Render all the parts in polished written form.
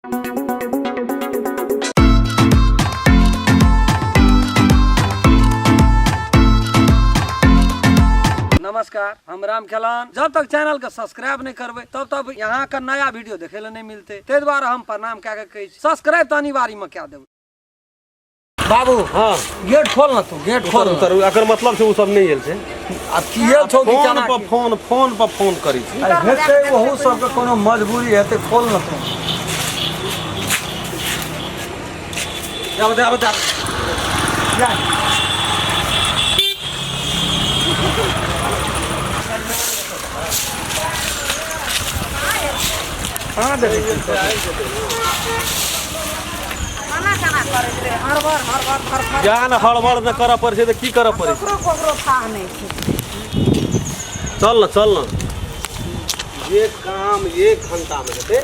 नमस्कार, हम राम खेलान। जब तक चैनल के सब्सक्राइब नहीं करबे तब तक यहाँ का नया वीडियो देखे नहीं मिलते। ते द्वारा हम प्रणाम क्या कहे सब्सक्राइब तो अनिवार्य में क्या देव। बाबू हाँ गेट खोल ना तू, गेट खोल उतर अगर मतलब से वो सब नहीं है अब किए छौ कि केना फोन पर फोन करी छी हेते वहू सब के कोनो मजबूरी हेते खोल ना तू। जा बता जा हाँ दे जान हड़बड़ न कर पड़े तो की कर पड़े। चल न ये काम 1 घंटा में हेते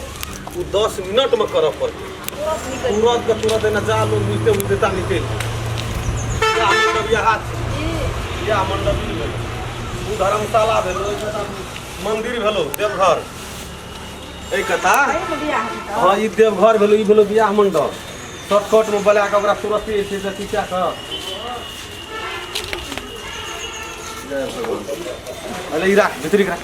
वो 10 मिनट में कर पड़े। तुरंत के तुरंत न जा लोग बुझते ता निकल या मंडप या मंडप वो धर्मशाला भेलो मंदिर भेलो देवघर ए कथा हाँ ई देवघर भेलो ई भेलो बियाह मंडप शॉर्टकट में बला के ओकरा तुरंत ऐसे से क्या कर जय भगवान अरे ई राख भीतरी राख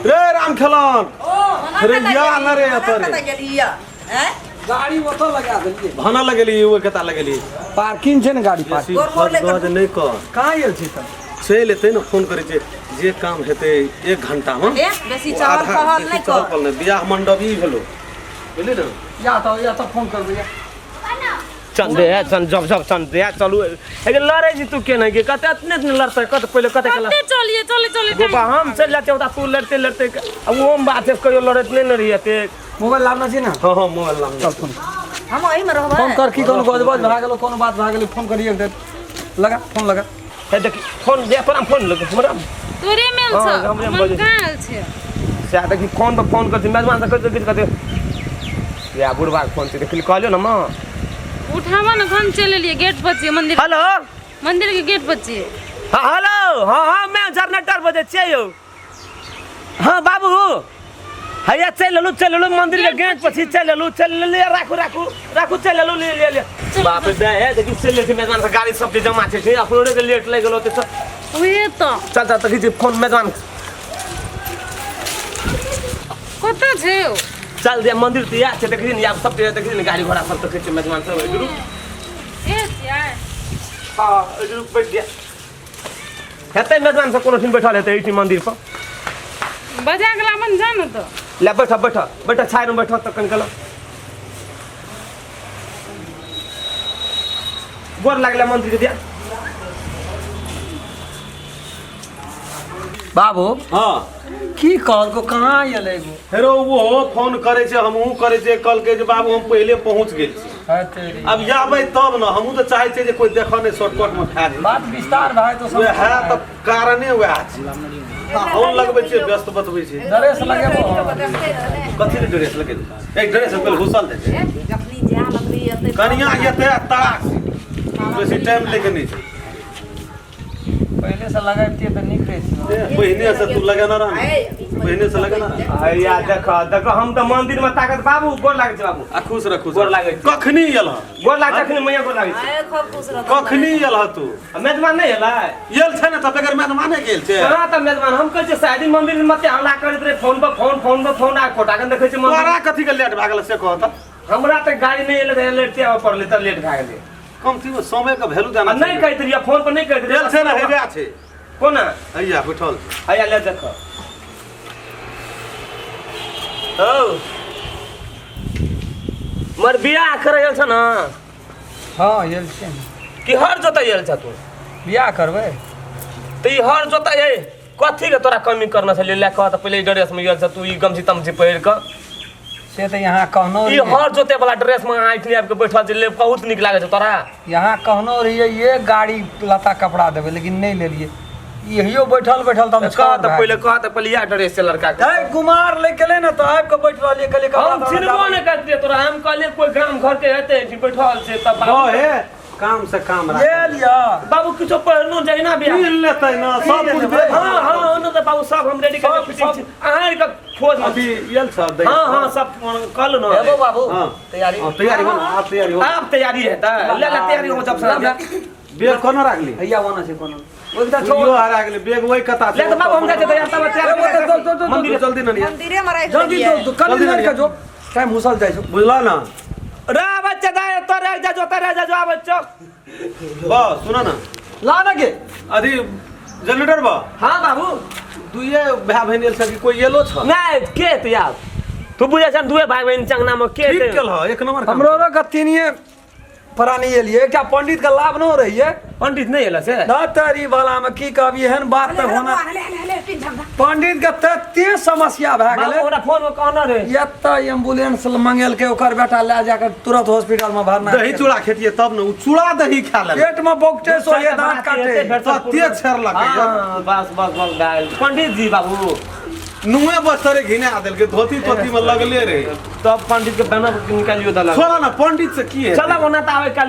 रे राम खेलान अरे या न रे अतरे गाड़ी मोटर लगा देलिए भाना लगेली वो कता लगेली पार्किंग छै न गाड़ी पार्किंग नहीं कर कहाँ गेल छी त चल एते न फोन करे छे जे काम हेते 1 घंटा में बेसी चहल पहल नहीं कर बियाह मंडप ई भेलो बुझली न या तो फोन करबे चंदे चंदे चलू ए लड़े जी तू के नहीं के कते इतने न लड़ते कत पहले कते कला चलिए गोपा हम चल जाते उता तू लड़ते अब वो बात है कहियो लड़त नहीं न रहिते मोबाइल लाना छी ना हां मोबाइल लाम चल फोन हम वही में रहबे फोन कर की कोनो गजबज भा गेलो कोनो बात भा गेलो फोन करिए लगा फोन लगा हे देख फोन दे तोरा फोन लगे हमरा तोरे में छ मन काल छे से आ देखी फोन पर फोन करती मेजबान से कहते या बुढ़वा फोन से देखली कहलियो ना मां उठावा न फोन चले लिए गेट पर छे मंदिर हेलो मंदिर के गेट पर छे हां हेलो हां मैं जनरेटर बजे छे यो हां बाबू हैया चल लो मंदिर के गेट पर चल ले राखू चल लो ले बाप रे है देखि चल ले मेजबान से गाड़ी सब जमा छे अपनों के लेट लग गेलो त ओए तो चल देखि फोन मेजबान कत छे चल दे मंदिर त या छे देखि या सब देखि गाड़ी घोड़ा सब त छे मेजबान सब गुरु ए यार हां गुरु बैठ गया हेते मेजबान से कोनो दिन बैठल हेते इटी मंदिर पर बजा गला मन जान तो ले बैठा छाई में बैठा त कन गला गोर लागले मंदिर के दिया बाबू हां की कहल को कहाँ आयल एगो हेरो वो फोन करे छे हमहू करे छे कल के जे बाबू हम पहले पहुंच गेल छी अब याबै तब न हमहू तो चाहे छे जे कोई देखा नहीं शॉर्टकट में खा दे बात विस्तार भाई तो सब है त कारणे वह छे फोन लगबै छे व्यस्त बतबै छे ड्रेस लगेबो कथि ने ड्रेस लगे एक ड्रेस हम घुसल दे जखनी जा लकड़ी एते कनिया येते तड़ाक बेसी टाइम लेके नहीं छे पहले से लगाइते त निक रहे छी पहिने से तू लगे ना पहिने से लगे ना या देखो हम तो मंदिर में ताकत बाबू गोर लागे छे बाबू आ खुश रह खुश गोर लागे छे कखनी एला गोर लागे जखनी मैया गोर लागे छे आए खूब खुश रह कखनी एला तू मेजबान नहीं हला एल छे ना त बेगर मेहमाने गेल छे हां त मेजबान हम कह छे शायद मंदिर में मते हल्ला करत रहे फोन पर फोन आ खोटा के देखे छे मंदिर तोरा कथि के लेट भागल से कहत हमरा त गाड़ी नहीं एले लेट आवे पड़ले त लेट भाग गेले कम थी समय का वैल्यू जाना नहीं कहत रिया फोन पर नहीं कहत एल छे ना हेबे छे कोना हैया बैठल आया ले देखो ओ मर बियाह करे छ ना हां एल छै कि हर जोता एल छ तू बियाह करबै त ई हर जोता ए कथि के तोरा कमी करना छ ले कह त पहले ड्रेस में एल छ तू ई गमछी तमछी पहिर क से त यहाँ कहनो ई हर जोते वाला ड्रेस में आइठ ले के बैठल छ ले बहुत निक लागे छ तोरा यहाँ कहनो रहिए ये गाड़ी लता कपड़ा देबे लेकिन नहीं ले लिए यहियो बैठल त हम कह त पहले या ड्रेस से लड़का के ए कुमार ले गेले न त आब के बैठ रहलिए कहले हम चिन्हबो नहीं करते तोरा हम कहले कोई गांव घर के हेते बैठल से तब हां हे काम से काम रख ये लिया बाबू किछो पढ़नो जाई ना बिया मिल लेतै ना सब कुछ दे हां हां ओने त बाबू सब हम रेडी कर फिटिंग छी अहाँ के खोज अभी यल सब दे हां सब कल न हेबो बाबू हां तैयारी तैयारी हो आप तैयारी हो आप तैयारी है त ले ले तैयारी हो जब से बेग कोना राखली भैया वाना छै कोनो ओकरा यो छोड़ हरा गेलै बेग वही कता ले त बाबू हम जाते तैयार सब तैयार मंदिर जल्दी न लिया मंदिरे में रह जल्दी तो कल जल्दी का जो टाइम हुसल जाय छै बुझला ना रे बच्चा दाय तो रह जा जो त रह जा जो आ बच्चा बस सुन ना ला ना के अथी जनरेटर बा हां बाबू दुइये भाई बहन एल सकी कोई येलो छ नहीं के त यार तू बुझे छन दुए भाई बहन चंगना में के ठीक केल ह एक नंबर काम। हमरो रो गतिनिए परानी एलिए क्या पंडित का लाभ न रही है पंडित नहीं एला से दातरी वाला में की कहबी एहन बात त होना पंडित के तते समस्या भए गेलै ओरा फोन में कहना रे यत्ता एम्बुलेंस मंगेल के ओकर बेटा ले जाकर तुरंत हॉस्पिटल में भरना दही चूड़ा खेतिए तब न उ चूड़ा दही खा ले पेट में बोकटे सो ये दांत काटे तते छर लगे हां बस बस बस गाल पंडित जी बाबू नुए बस्तरे घिने आ देल के धोती तोती में लगले रे तब पंडित के बना निकालियो दला छोड़ा ना पंडित से की है चला बना त आवे कल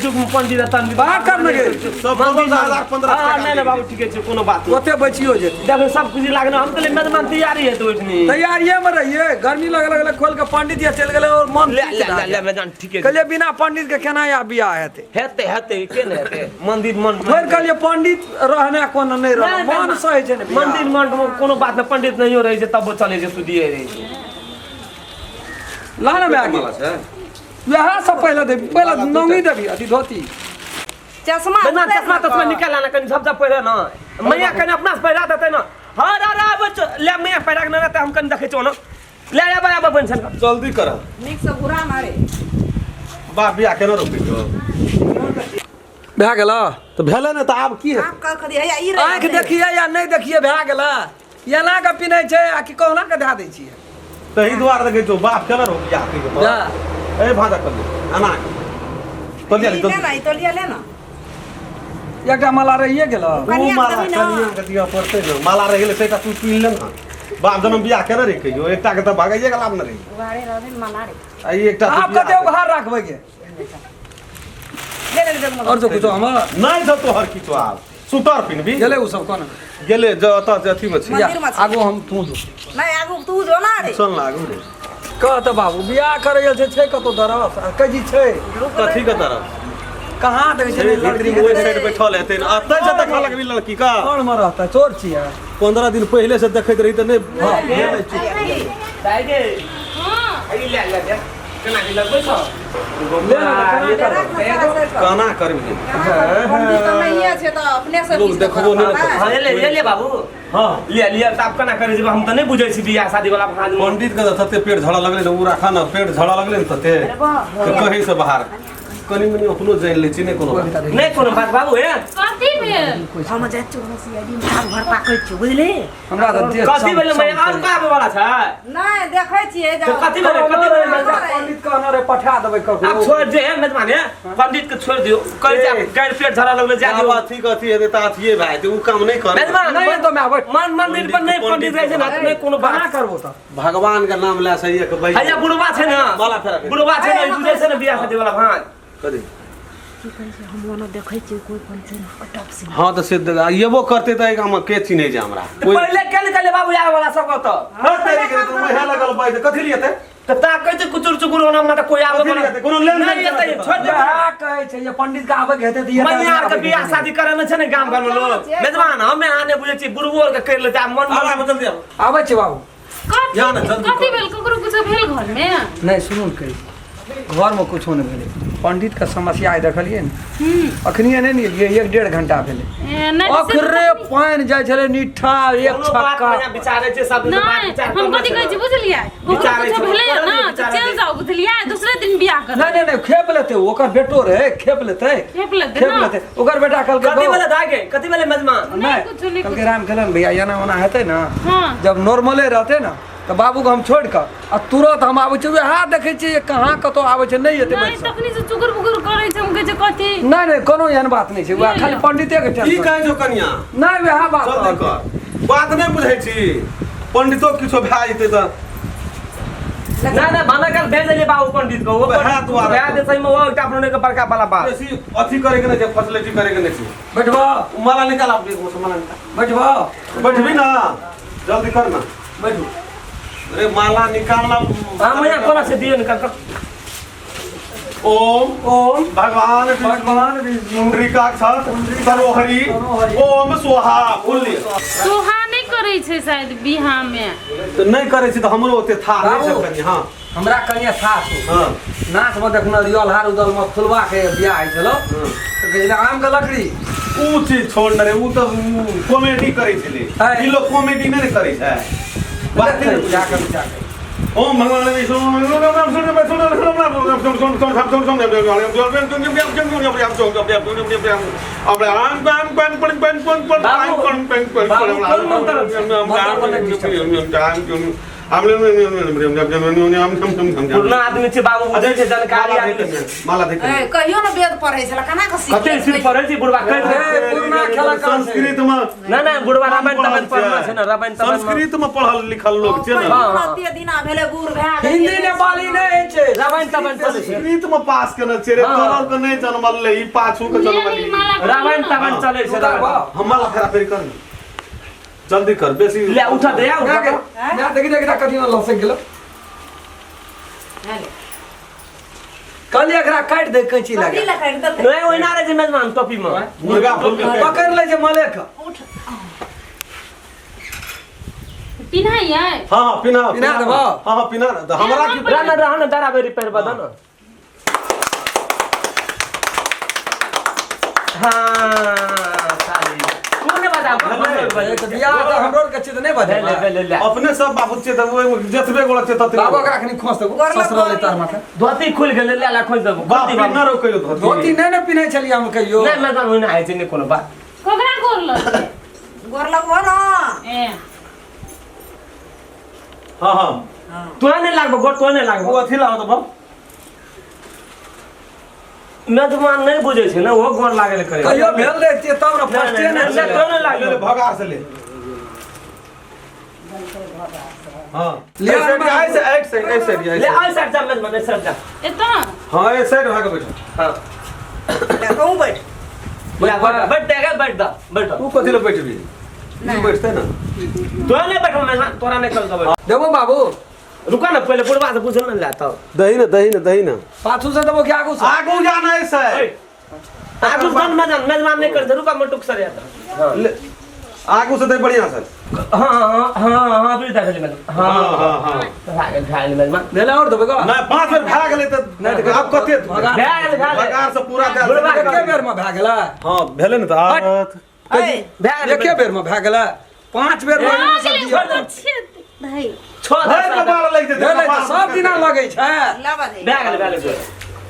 जुग में पंडित तन बात करने के सब 15,000 हां नहीं नहीं बाबू ठीक है कोनो बात ओते बचियो जे देखो सब कुछ लागना हम तो मेहमान तैयारी है तो इतनी तैयारिये में रहिए गर्मी लग लगले खोल के पंडित या चल गेले और मन ले ले ले मेहमान ठीक है कहले बिना पंडित के केना या बियाह हेते हेते हेते के ने हेते मंदिर मन फिर कहलिए पंडित रहने कोन नहीं रह मन सही छै ने मंदिर मन में कोनो बात में पंडित नहीं हो रही है तब वो चले जे सुदिए रे लाना में आगे यहाँ सब पहले देवी पहले नंगी देवी अति धोती चश्मा बिना चश्मा तस्मा निकाल लाना कहीं झप झप पहिरे ना मैया कहीं अपना से पहिरा देते ना हाँ रा बच्चो ले मैया पहिरा के ना रहते हम कहीं देखे छो ना ले आ बराबर बन छन जल्दी कर निक से घुरा मारे बाप बिया केना रोपी जो भए गेला तो भेले न त आब की है आप कल खदी है ई रे आँख देखिए या नहीं देखिए भए गेला एना के पिनै छै आ कि कहना के दे दै छियै तही द्वार देखे जो बाप केना रोपी आ के जा ए भाजा कर ले आना तो ले ले ना तो लिया ले ना एकटा मला रहिए गेला तू माला कनिया के दिया पड़ते न माला रह गेले सेटा तू पीन ले ना बाप जन्म बिया केना रे कहियो एकटा के त भागाइए गेला न रे उगाड़े रहबे मना रे आई एकटा आप कते बाहर राखबै के ले ले ले और जो कुछ हम नहीं तो तोहर की तो आब सुटर पिनबी गेले उ सब कोन गेले ज अत अथी में छी मंदिर में छी। आगो हम तू दो नहीं आगू तू जो ना रे सुन लागू रे कह त बाबू बियाह करे छै कतो दरस आ कजी छै कथी के तरफ कहाँ देखे छै लड़की लड़की ओइ साइड बैठल हेतै न अतै से देखा लगबी लड़की का कौन में रहता चोर छियै 15 दिन पहले से देखैत रही त नहीं दाई गे हां आई ले ले जा केना के लगबै छ ले ना काना करबी पंडित तो नहीं है छे तो अपने से लोग देखबो नहीं हां ले ले बाबू हां ले त आप केना करे जे हम त नहीं बुझै छी बियाह शादी वाला भाग में पंडित के तते पेट झड़ा लगले न उ राखा न पेट झड़ा लगले न तते कहीं से बाहर कनी मनी अपनो जान ले छी नहीं कोनो नहीं कोनो बात बाबू है कथी भेल हम जा चोरसी आई दिन भाग भर पाकै छी बुझली हमरा त कथी भेलै मैं आब का आबे वाला छै नहीं देखै छियै तो कथी भेलै पंडित कहना रे पठा देबै आप ककरो छोड़ दे मेजबान पंडित के छोड़ दियो कल जा गाड़ पेट झरा लगले जा दियो अथी कथी हेतै त अथिए भाई त उ काम नहीं कर मेजबान नहीं तो मैं आबै मन मंदिर पर नहीं पंडित रहे छै ना नहीं कोनो बना बात करबो त भगवान का नाम ले सही के भाई हैया बुढ़वा छै ना माला फेरा के। बुढ़वा छै ना बुझै छै ना बियाह शादी वाला भाग कथी हम ओना देखै छियै कोई पंडित अटप से हां त सिद्ध येबो करते त एक हम के चिन्है छै हमरा कोई पहले केल केले बाबू आवे वाला सब तो हर तेरी के तू हे लगल पाइ त कथी लियते तो ता कहै छै कुचुर चुकुर होना मत कोई आवे कथी वाला लियते कोनो लेन नहीं येतै छोड़ दे क्या कहै छै ये पंडित का आबै हेतै त ये मैया के बियाह शादी करे न छै ना गांव घर में लोग मेजबान हमें आने बुझै छी बुढ़वो के कर ले जा मन आवा बदल दे आबै छै बाबू या ना जल्दी कथी भेल ककरो कुछ भेल घर में नहीं सुनू न कही घर में कुछो नहीं भेलै पंडित का समस्या आइ देखलिए ने अखनिए नहीं ने ये 1.5 घंटा भेलै अखरे पानि जाइ छलै निठा एक छक्का विचारे छै सब बात विचार हम कथी कहै छी बुझलियै विचारे कुछ छै, भेलै ना विचारे तो चल छै। जाओ बुझलियै दूसरे दिन बियाह कर नहीं नहीं नहीं खेप लेते ओकर बेटो रहे खेप लेते खेप लेते खेप ना लेते ओकर बेटा कल कथी के वाला धागे कथी वाले मेजबान नहीं कुछ नहीं कल के राम कहलन भैया एना ओना हेतै ना हां जब नॉर्मले रहते ना तो बाबू को हम छोड़ कर आ तुरंत हम आबै छै वएह देखै छियै कहाँ कतौ आबै छै नहीं एतै नहीं तखनी से चुकुर बुकुर करै छै हम कहै छै कथी नहीं नहीं कोनो एहन बात नहीं छै वएह खाली पंडिते के ई टेंशन कहै छौ कन्या नहीं वएह बात जल्दी कर बात नहीं बुझै छी पंडितो किछो भए जेतै त ना भाना कर भेज देले बाबू पंडित को वो वहाँ द्वारा भेज दे सही में वो एकटा अपने के बड़का वाला बात बेसी अथी करे के नहीं छै फैसिलिटी करे के नहीं छै बैठवा माला निकाल आप देखो माला निकाल बैठवा बैठबी ना जल्दी कर ना बैठू अरे माला निकालना हां मैं कोना से दियो निकाल कर ओम ओम भगवान मुंडरीकाक्ष सरोहरी ओम स्वाहा बोल लिया सोहा नहीं करे छे शायद बिहा में तो नहीं करे छी तो हमरो ओते था नहीं बाबू। सकनी हां हमरा कनिया सास हां नाच में देखना रियल हार उदल में फुलवा के बियाह है चलो तो कहले आम का लकड़ी ऊ चीज छोड़ न रे ऊ तो कॉमेडी करे छले है। ई लोग कॉमेडी नहीं करे छै बात जाकर ओम भगवान विष्णु पुरना आदमी छे बाबू बुझे छे जानकारी आदमी माला देख कहियो न वेद पढ़ै छला कना के सीख कते सिर पढ़े छी बुढ़वा कह पुरना खेला संस्कृत में ना ना बुढ़वा रामायण तमायण पढ़ना छे ना रामायण तमायण संस्कृत में पढ़ल लिखल लोग छे ना कते दिना भेले बूढ़ भए गेल हिंदी नेपाली नहीं छे रामायण तमायण पढ़े छे संस्कृत में पास करना छे रे तोरल के नहीं जन्मल ले ई पाछू के जन्मली रामायण तमायण चले छे हम माला फेरा फेरी कर जल्दी कर बेसी ले उठा दे उठा दे ना देखि कथी न लसक गेलो कल एकरा काट दे कैंची कथी लगा लखै दे नहीं ओइ ना रे जे मेजबान टोपी में मुर्गा फूल के पकड़ ले जे मलेक पिन्हाई है हां पिना पिना देबो? हां पिना हमरा की रहना रहना डरा बेरी पैर बदन हां साली कोने बता बियाह तो हमरो के चित नहीं बजे ले ले अपने सब बाबू छे त ओइ जतबे गोला छे ततबे बाबू का अखनी खोस देबो ससुर ले तार माथे धोती खुल गेल ले ला खोज देबो बाप रे ना रोकयो धोती धोती नहीं न पिनै छलिए हम कहियो नहीं मेजबान होइना आइ छै ने कोनो बात कोकरा करलो गोर लगबो न ए हां हां तोरा नहीं लागबो गोट तो नहीं वो लागबो अथी लाओ त बाप मेजबान नहीं बुझे छै ना वो गोर लागल करे कहियो भेल रहते तब न फर्स्टे नहीं, नहीं नहीं, तो नहीं लागल। ले भगा से ले हां ले ले साइड आई से एक साइड एक साइड ले आ साइड जा मेजबान ए साइड जा एतो हां ए साइड भाग बैठ हां कहूं बैठ बैठ देगा बैठ दा बैठ तू कथि ले बैठबी नहीं बैठते ना तोरा नहीं बैठो मेजबान तोरा नहीं कल दबो देबो बाबू रुका ना पहले बुढ़वा से पूछ ना ले तब दही ना पाछू से देबो कि आगू से आगू जाना है सर आगू बन मेजबान नहीं कर दे रुका मटुक सर आता ले आगू से दे बढ़िया सर हां हां हां हां भी देख ले मेजबान हां हां भाग मेजबान देला और देबो का ना पांच बेर भाग गेलै त नहीं तो आप कते भाग भगार से पूरा दे बुढ़वा के एके बेर में भाग गेला हां भेले न त आत भाग एके बेर में भाग गेला 5 बेर में ना सब दियो भाई छोड़ है कपाल लग दे भेलै त सब दिना लगै छै लाबा दे भाग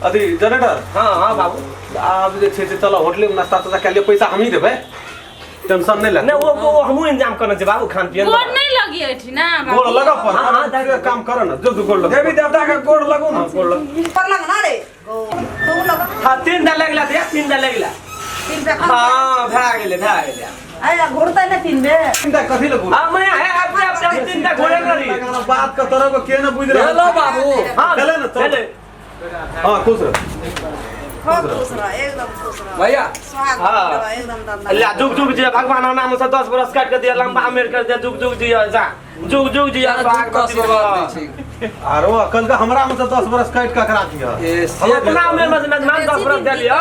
अथी जनरेटर हां हां बाबू आब जे छै से चलो होटल में नाश्ता तास्ता के लिए पैसा हम ही देबै टेंशन नहीं ले नहीं वो हमू इंतजाम करना छै बाबू खान पियन गोर नहीं लगी एठी ना गोड़ लगा पर हाँ, हाँ, हां काम करो ना जो गोड़ लगा देवी देवता के गोड़ लगू ना गोड़ लगा पर लग ना रे तू लग हां 3 दिन लगला त 3 दिन लगला तीन पे हां भाग गेले आया घुरता न तीन बे चिंता कथि लगू हां मैं है अपने 3 दिन घोड़े करी बात का तरह को के न बुझ रहा हेलो बाबू हां चले ना, चल। चले हां खुश रह खूब खुश रह एकदम खुश रह भैया सुहाग हाँ। रह एकदम दम अल्लाह जुग जुग जी भगवान नाम से 10 बरस काट के दिया लंबा अमेर कर दिया जुग जुग जी जा जुग जुग जी भाग का आशीर्वाद दै छी आरो कल का हमरा में से 10 बरस काट का करा दिया ए हम अपना अमेर में मेजबान 10 बरस दे लिया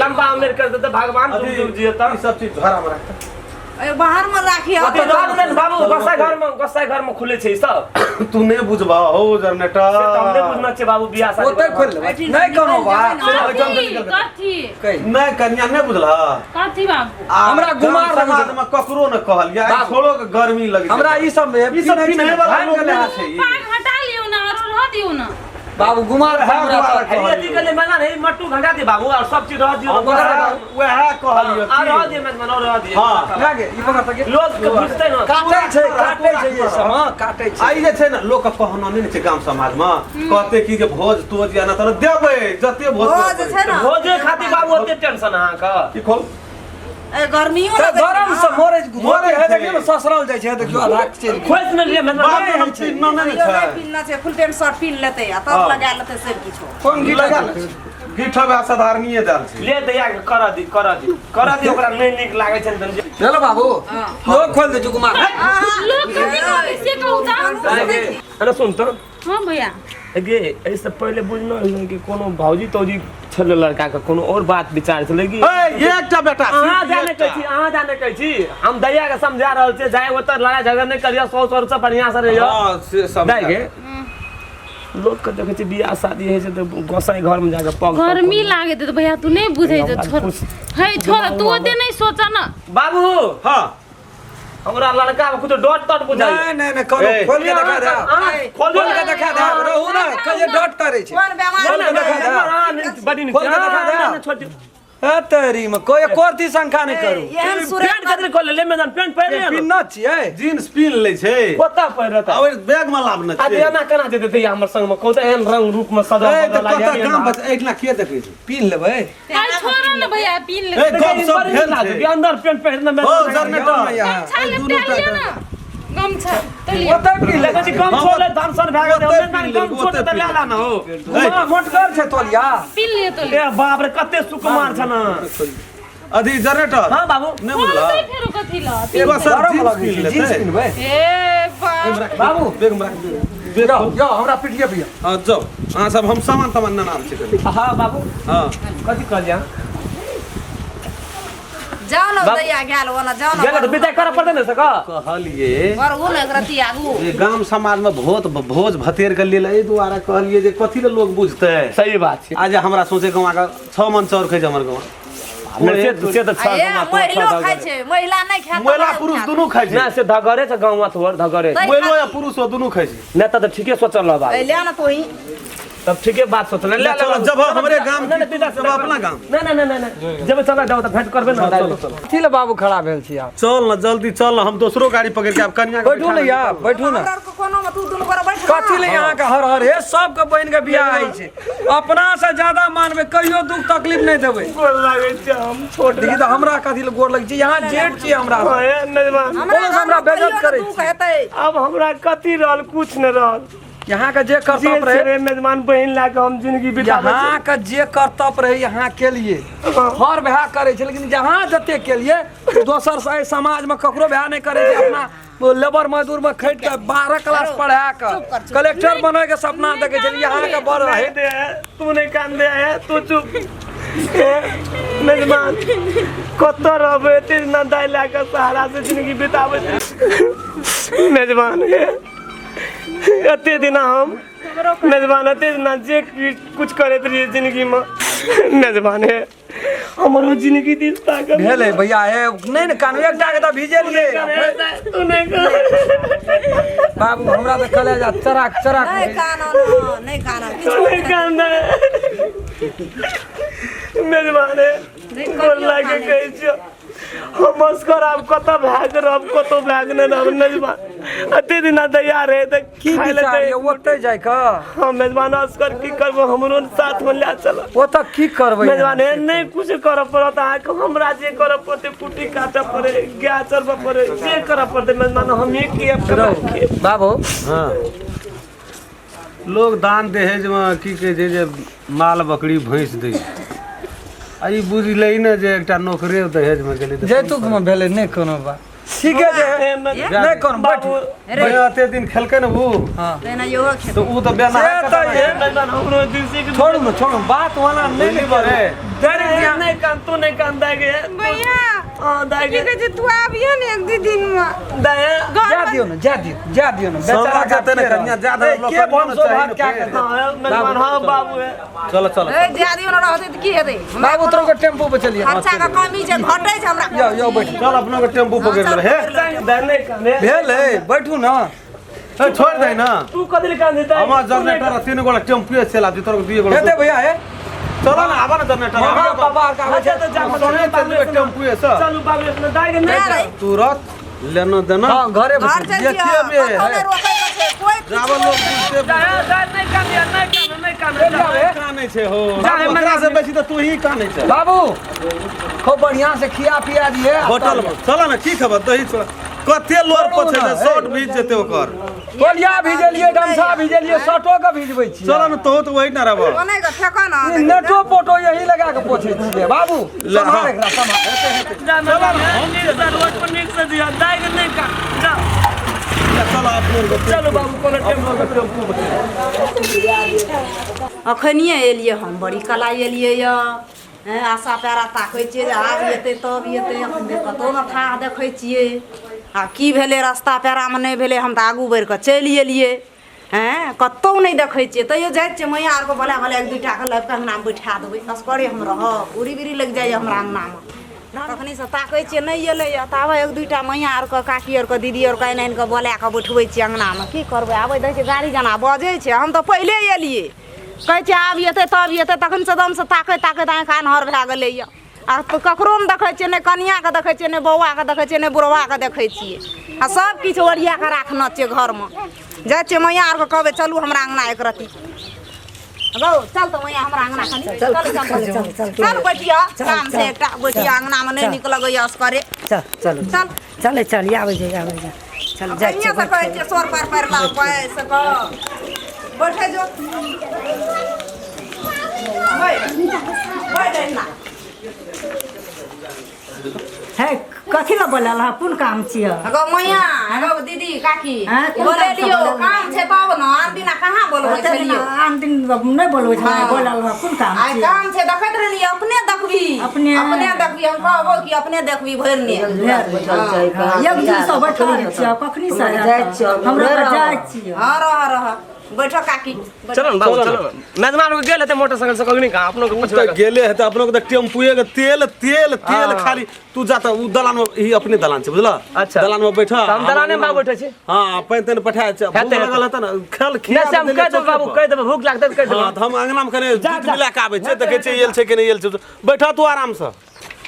लंबा अमेर कर देते भगवान जुग जुग जी त ई सब चीज घर में रख ए बाहर में राखी अते दे बाबू गोसाई घर में खुले छै सब तू नहीं बुझबा हो जनरेटर से तो हमने बुझना छै बाबू बियाह शादी ओते खोल लेबै नहीं कोनो बात कथी कहि नहीं कन्या नहीं बुझला कथी बाबू हमरा गुमार लग समाज में ककरो न कहल या बाबू। छोड़ो के गर्मी लगी हमरा ई सब में ई सब पिन्हे वाला लोग नहीं छै ई। पाग हटा लियो ना और रह दियो ना बाबू गुमार हमरा गुमार। तो अरे के लिए मना नहीं मट्टू घटा दे बाबू और सब चीज रह दियो वह कहलियो आ रह दियो मेजबान और रह दियो हाँ। लागे ई बना तक लोग के बुझते न काटै छै ये सब हां काटै छै आई जे छै ना लोग के कहना नहीं छै गांव समाज में कहते कि जे भोज तोज या ना त देबै जते भोज भोज छै ना भोजे खातिर बाबू ओते टेंशन अहाँ का की खोल ए गर्मियों से लगे गरम से मोरे है देखियो ना ससुराल जाय छै देखियो राख छै खोज न लिए मेजबान बाप हम तीन नहीं यो छै पिन्ना से फुल पैंट शर्ट पिन लेते आ तब लगा लेते सब किछो कोन की लगा गिठा बा साधारणीय दाल छै ले दैया के कर दी ओकरा नहीं निक लागे छै त चलो बाबू लोग खोल दे जुकुमार लोग कथी कहै से कहू त अरे सुन तो हां भैया गे ऐसे पहले बुझना कि कोनो भौजी तौजी छले लड़का के कोनो और बात विचार छले कि एकटा बेटा अहाँ जाने कहै छी हम दैया के समझा रहल छै जाय ओत लड़ाई झगड़ा नहीं करियो 100 से बढ़िया से रहियो हां से सब दाई गे लोग के देखे छी बियाह शादी है से तो गोसाई घर में जाके पग गर्मी लागे त भैया तू नहीं बुझै छ छोड़ हे छोड़ तू ओते नहीं सोचा ना बाबू हां हमरा लड़का में कुछ डॉट टट बुझाई नहीं खोल के दिखा दे खोल के दिखा दे रहू ना कजे डॉट करे छै कोन बेमान बड़ी खोल के दिखा दे छोटी ए तेरी में कोई कोरती संख्या नहीं करू एहन सुरे पेंट कतरे खोल ले मैदान पेंट पहिर ले पिन्ना छियै जीन्स पिन ले छै कोता पहिरता अब बैग में लाबने आज छै एना केना जेते दैया हमर संग में कहू त एहन रंग रूप में सजा ए बदल कत लागे काम बच एकना के देखे छै पिन लेबै आई छोड़ ना भैया पीन ले ए गप सब भेल छै कि अंदर पेंट पहिरना में ओ जनरेटर गमछा ले ना गमछा तो लिया ओतै पिन ले लेकिन कम छोले धनसन भाग दे मैदान कम छोटे त लाला न हो हां मोटगर छै तोलिया पीन ले तो ए बाप रे कते सुकुमार छ न अधी जनरेटर हां बाबू नहीं बुझला फेरो कथी ल एगो सर गरम जीन्स लगे पिन छै जींस लेते पिनबै ए बाप बाबू बैग में रख दे जाओ हमरा पिटिया पिया हां जाओ अहाँ सब हम सामान तमान ना नाम छै हां बाबू हां कथि कहलिया जाओ ना दैया गेल ओना जाओ ना गेल त बिदाई कर पड़ते न सका कहलिए और वो ना रति आगू ये गांव समाज में भोज भतेर के लेल ए दुआरा कहलिए जे कथि ले लोग बुझते सही बात छै आज हमरा सोचे गांव का 6 मन चाउर खाइ छै हमर गांव से त ए महिला खाइ छै महिला नहीं खाता महिला पुरुष दुनू खाइ छै ना से धगरे छ गाउँमा थोर धगरे महिला या पुरुष दुनू खाइ छै न त ठीके सोचल बा ए ले ना तो ही तब ठीके बात सोचल ले चलो जब हमरे गांव जब अपना गांव नहीं जब चला जाओ त भेंट करबे न कथि ले बाबू खड़ा भेल छी आप चल ना जल्दी चल ना हम दूसरो गाड़ी पकड़ के अब कन्या बैठू ने यार बैठू ना हमरा को कोनो में तू दुनु कर बैठ कथि ले यहाँ का हर हर हे सब के बहन के बियाह है छै अपना से ज्यादा मानबे कहियो दुख तकलीफ नहीं देबै गोर लागे छ हम छोट देखि त हमरा कथि ले गोर लगे छै यहाँ जेठ छी हमरा ए नजमान पुलिस हमरा बेइज्जत करे तू कहते अब हमरा कथि रहल कुछ न रहल यहाँ का जे कर्तव्य रहे रे मेजबान बहन ला के हम जिंदगी बिताबे यहाँ का जे कर्तव्य रहे यहाँ के लिए हर ब्याह करे छै लेकिन जहाँ जते के लिए दोसर से समाज में ककरो ब्याह नहीं करे छै अपना लेबर मजदूर में खट के 12 क्लास पढ़ा के कलेक्टर बने के सपना देखे छै यहाँ के बड़ रहे तू नहीं कान दे है तू चुप मेजबान कत रहबे तेना दाई ला के सहारा से जिंदगी बिताबे मेजबान अते दिन हम मेजबान अते दिन जे कुछ करत रहिए जिंदगी में मेजबान है हमरो जिंदगी दिसता कर भेले भैया हे नहीं न कान एकटा के त भिजे लिए तू नहीं कर बाबू हमरा त कलेजा चराक चराक नहीं खाना नहीं कान मेजबान है गोर लागे कहै छियो हम अस्कर आब कत भाग रहब कत भागने रहब मेजबान अते दिन दैया रहे त की खाइ विचार लेते ये ओते जाय का हम मेजबान अस्कर की करबो हमरो साथ में ले चल ओ त की करबै मेजबान है नहीं कुछ कर पड़त आ के हमरा जे कर पड़ते पुटी काट पड़े गाय चरब पड़े जे कर पड़ते मेजबान हम एक के बाबू हां लोग दान दहेज में की कहे छै जे माल बकरी भैंस दै आई बुझले न जे एकटा नौकरी दहेज में गेलै त जैतुक में भेले नहीं कोनो बा ठीक है जे नहीं कोनो बैठू अते दिन खेलकै न वो हां लेना यो खेत तो ऊ तो बेना मेजबान हमरो दिल से छोड़ू बात वाला नहीं करे नहीं कान तू नहीं कान दे गे भैया हां दे गे जे तू आबियो ने एक दिन में दे जा दियो ना बेचारा जाते न कन्या ज्यादा लोग के वंशो भाग क्या करते हां मेजबान हां बाबू है चलो ए ज्यादा न रहते त की हेतै बाबू तोरो के टेम्पो पे चलिए खर्चा का कमी छै घटै छै हमरा यो बैठ चल अपना के टेम्पू पकड़ ले हे दे नहीं कान भेल है बैठू ना छोड़ दे ना तू कदिल कान देता हमार जनरेटर 3 गोला टेम्पू चला दी तोर 2 गोला हेते भैया है चलो ना आवा ना जनरेटर हां बाबा का अच्छा तो जा सोने चल टेम्पू है सर चलू बाबू अपना दाई नहीं तुरंत लेना देना हां घरे घर बैठ चल देखिए दियो में कोने रोकै छै कोई जावल लोग पूछते नहीं कान नहीं काने छे हो हमरा से बेसी तो तू ही काने छे बाबू खूब बढ़िया से खिया पिया दिए होटल में चला ना की खबर दही कते लोर पछे से शॉर्ट भीज जेते ओकर तोलिया भिजलिए गमछा भिजलिए शर्टो के भिजबै छी चला ना तो वही ना रहबो बने का ठेका ना नेटो पोटो यही लगा के पोछे छिए बाबू संभाल एकरा संभाल रोड पर निक से दिया दाई के नहीं का जा चलो आप लोग चलो बाबू कोनो टेम्पो के अखनिए एलिए हम बड़ी कला एलिए य आशा पैरा ताकै छियै जे आज एतै तब एतै हम कतौ न था देखै छियै आ की भेलै रास्ता पेरामे नहि भेलै हम तऽ आगू बढ़ि कऽ चलि एलियै हैं कतौ नहि देखै छियै तैयो जाइ छियै मैया आरके बोला बोला एक दुइटा के लग के अंगनामे बैठा देबै असगरे हम रहब उड़ी बिरी लागि जाइए हमरा अंगनामे तखनी से ताकै छियै नहि एलैए तऽ आबै एक दुइटा मैया आरके काकी आरके दीदी आरके आनि आनि कऽ बोला कऽ बैठबै छियै अंगनामे की करबै आबै दै छियै गाड़ी जेना बजै छै हम तऽ पहिले एलियै कहै छै आब एतै तब एतै तखन से दम से ताकैत ताकैत आँखि आन्हर भए गेलैए आ ककरो नहि देखै छियै नहि कनियाके देखै छियै नहि बौआके देखै छियै नहि बुढ़वाके देखै छियै आ सब किछु ओरिया कऽ राखने छियै घरमे जाइ छियै मैया आरके कहबै चलू हमरा अंगना एक रत्ती गौ चल तऽ मैया हमरा अंगना कनी चल बैठिया काम से एकटा बैठिया अंगनामे नहि नीक लगैए असगरे चल चल चल आबै छै चल जाइ कनिया से कहै छियै सोर पर पैर लाउ बैस कऽ बैठे जो बैठ ना है कथी ला बोलल है कोन काम छियै अगो मैया अगो दीदी काकी हाँ, कोन बोले काम से लियो बोलल? काम छै तब न आन दिना कहाँ बोलबै छलियो आन दिन नहि बोलबै छै बोलल है कोन काम आइ छियै काम छै देखैत रहलियै अपने देखबी अपने देखबी हम कहबो कि अपने देखबी भरि ने एक दिन से बैठल छियै कखनी से हमरा जाइ छियै हां रह बैठो काकी चलो ना बाबू चलो मेजबान को गेल हेते मोटरसाइकिल से कहीं का अपनो के पछवा तो गेले है तो अपनों के टेम्पुए के तेल खाली तू जाता उ दलान में ही अपने दलान छे बुझला अच्छा। दलान में बैठा हम दलाने में बैठे छी हां पैन पठाए छे भूख लगल हता ना खेल नहीं से हम कह दे बाबू कह दे भूख लागत कह दे हां हम अंगना में कने दूध मिला के आबै छे देखे छे एल छे कि नहीं एल छे बैठा तू आराम से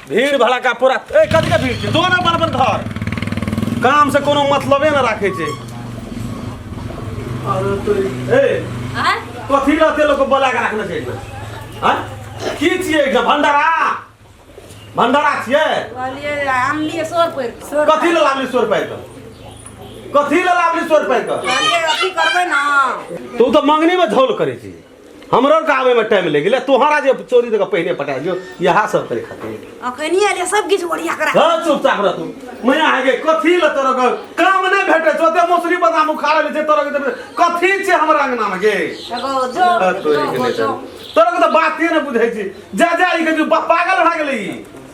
भीड़ भड़का पूरा ए कथि के भीड़ छे दोनो अपन घर काम से कोनो मतलबे ना राखे छे अरे तो ए हैं कथि रहते लोग को बोला के रखना चाहिए ना हैं की छिए एकदम भंडारा छिए कहलिए आन लिए 100 रुपए कथि ले लावली 100 रुपए का कथि ले लावली 100 रुपए का कहलिए अथी करबै ना तू तो मंगनी में झोल करे छी हमरो के आवे में टाइम ले गेले तोहरा जे चोरी देके पहिने पटा दियो यहा सब करे खातिर अखनी एलिए सब किछु ओरिया कर हां चुपचाप रह तू मैया आगे कथि ले तोरा काम नहीं भेटे छोटे मौसरी बादाम उखाड़ ले तोरा के कथि छे हमरा अंगना में गे एगो जो तोरा के तो बात ही नहीं बुझै छी जा ई के पागल भ गेलै ई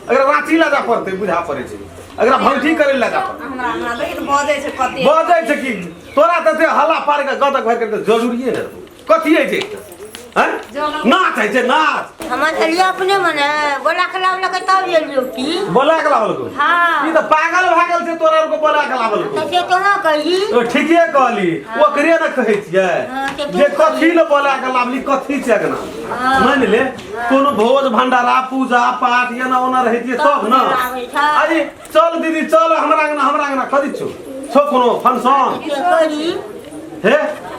अगर रांची ला जा पड़ते बुझा पड़े छै अगर भौठी करे ला जा पड़ते हमरा हमरा लेकिन बजै छै कते बजै छै कि तोरा त हल्ला पार के गदक भर के जरूरी है कथि है छै हैं नाच है छै नाच हम चलिए अपने मने बोला के लावला के तब एलियो की बोला के लावल को हां ई त पागल भ गेल छै तोरा को बोला के लावल को से तो ना कही तो ठीके कहली ओकरे न कहै छियै जे कथि ल बोला के लावली कथि छै ना मान ले कोनो भोज भंडारा पूजा पाठ या ना ओना रहै छै सब ना अरे चल दीदी चल हमरा अंगना कथि छौ कोनो फंक्शन हे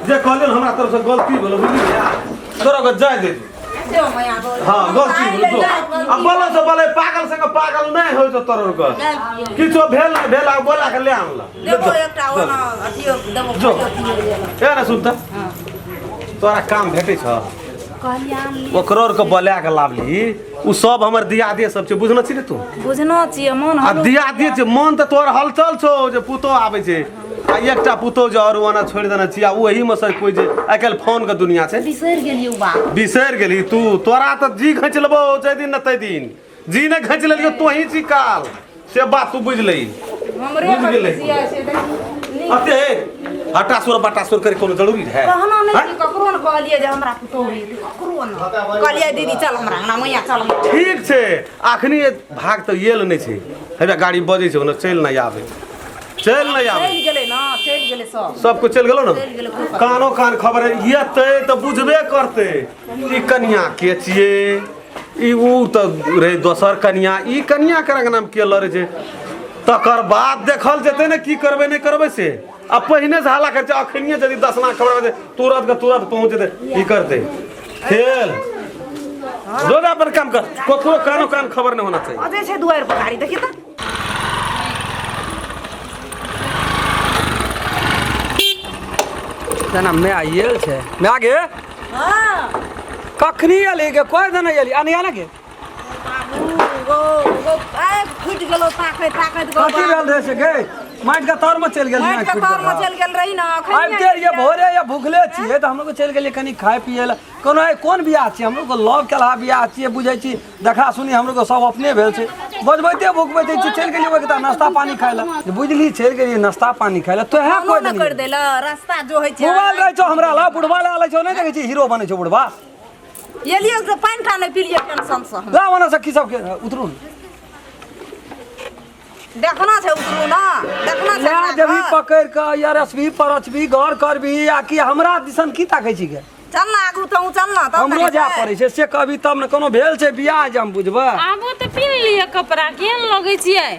जे कहले हमरा तरफ से गलती भेल बुझलिया तोरा के जाय दे जो मैया बोल हां गलती भेल तो अब बोलो से बोले पागल संग पागल नहीं होय तो तोरा के किछो भेल बोला के ले आनला देखो एकटा ओना अथियो जो देबो ए ना सुनता तोरा काम भेटै छ कहलियान ओकरो के बोला के लावली उ सब हमर दियादे सब छै बुझना छी रे तू बुझनो छियै मन आ दियादे छै मन त तोर हलचल छौ जे पुतो आबै छै आ एकटा पुतो जे और ओना छोड़ देना छी आ ओही में से कोई जे आइकाल फोन के दुनिया छै बिसरि गेलियै उ बात बिसर गेली तू तोरा त जी घच लेबो जे दिन न तै दिन जी ने घच लेलियो तो ही छी काल से बात तू बुझ लई हमरे बुझ गेलै सिया छै देखी अते हटासुर बटासुर करे कोनो जरूरी है कहना नहीं कि ककरो न कहलिए जे हमरा पुतो होई ककरो न कहलिए दीदी चल हमरा अंगना मैया चल ठीक छै अखनी भाग त येल नै छै हेबे गाड़ी बजै छै ओना चल नै आवे चल गेलै ना चल गेलै सब कुछ चल गेलो ना चल गेलै कोई कानो कान खबर ये तो बुझबे करते ई कन्या के छिए ई उ तो रे दोसर कन्या ई कन्या के नाम के लरे छै तकर बाद देखल जेते ने की करबे नहीं करबे से अब पहिने से हाला कर अखनिए यदि 10 लाख खबर तुरंत के तुरंत पहुंच जेते ई करते खेल रोज अपन काम कर ककरो कानो कान खबर नहीं होना चाहिए अझै छै दुआर पर गाडी देखि त जना मैं आइल छे मैं आगे हां कखनी एली के कोई दिन एली अनिया ना के गो आइ फुट गेलो ताकत कथी भेल रहे से गे माइट का तार में चल गेल माइट के तार में चल गेल रही ना आब के ये भोरे या भूखले छिए त हम लोग चल गेलिए कनी खाए पिए ला कोनो है कोन बियाह छी हम लोग को लव केला बियाह छी बुझै छी देखा सुनी हम लोग को सब अपने भेल छै बजबैते भूखबैते छी चल गेलिए ओकता नाश्ता पानी खाए ला बुझली चल गेलिए नाश्ता पानी खाए ला तो है कोई न कर देला रास्ता जो है छै मोबाइल रहै छौ हमरा ला बुढ़वा ला आलै छौ नहीं देखै छी हीरो बनै छौ बुढ़वा एलियो से पानी ठाने पिलिए टेंशन से ला वना सखी सब के उतरू देखना छै उतरू ना देखना छै ला जभी पकड़ के यार असबी परचबी गौर करबी आ कि हमरा दिसन की ताकै छी के चल ना आगू तो चल ना तब हमरो जा पड़ै छै से कभी तब न कोनो भेल छै बियाह जे हम बुझबै आबो तो पिन लिया कपड़ा केहन लगे छियै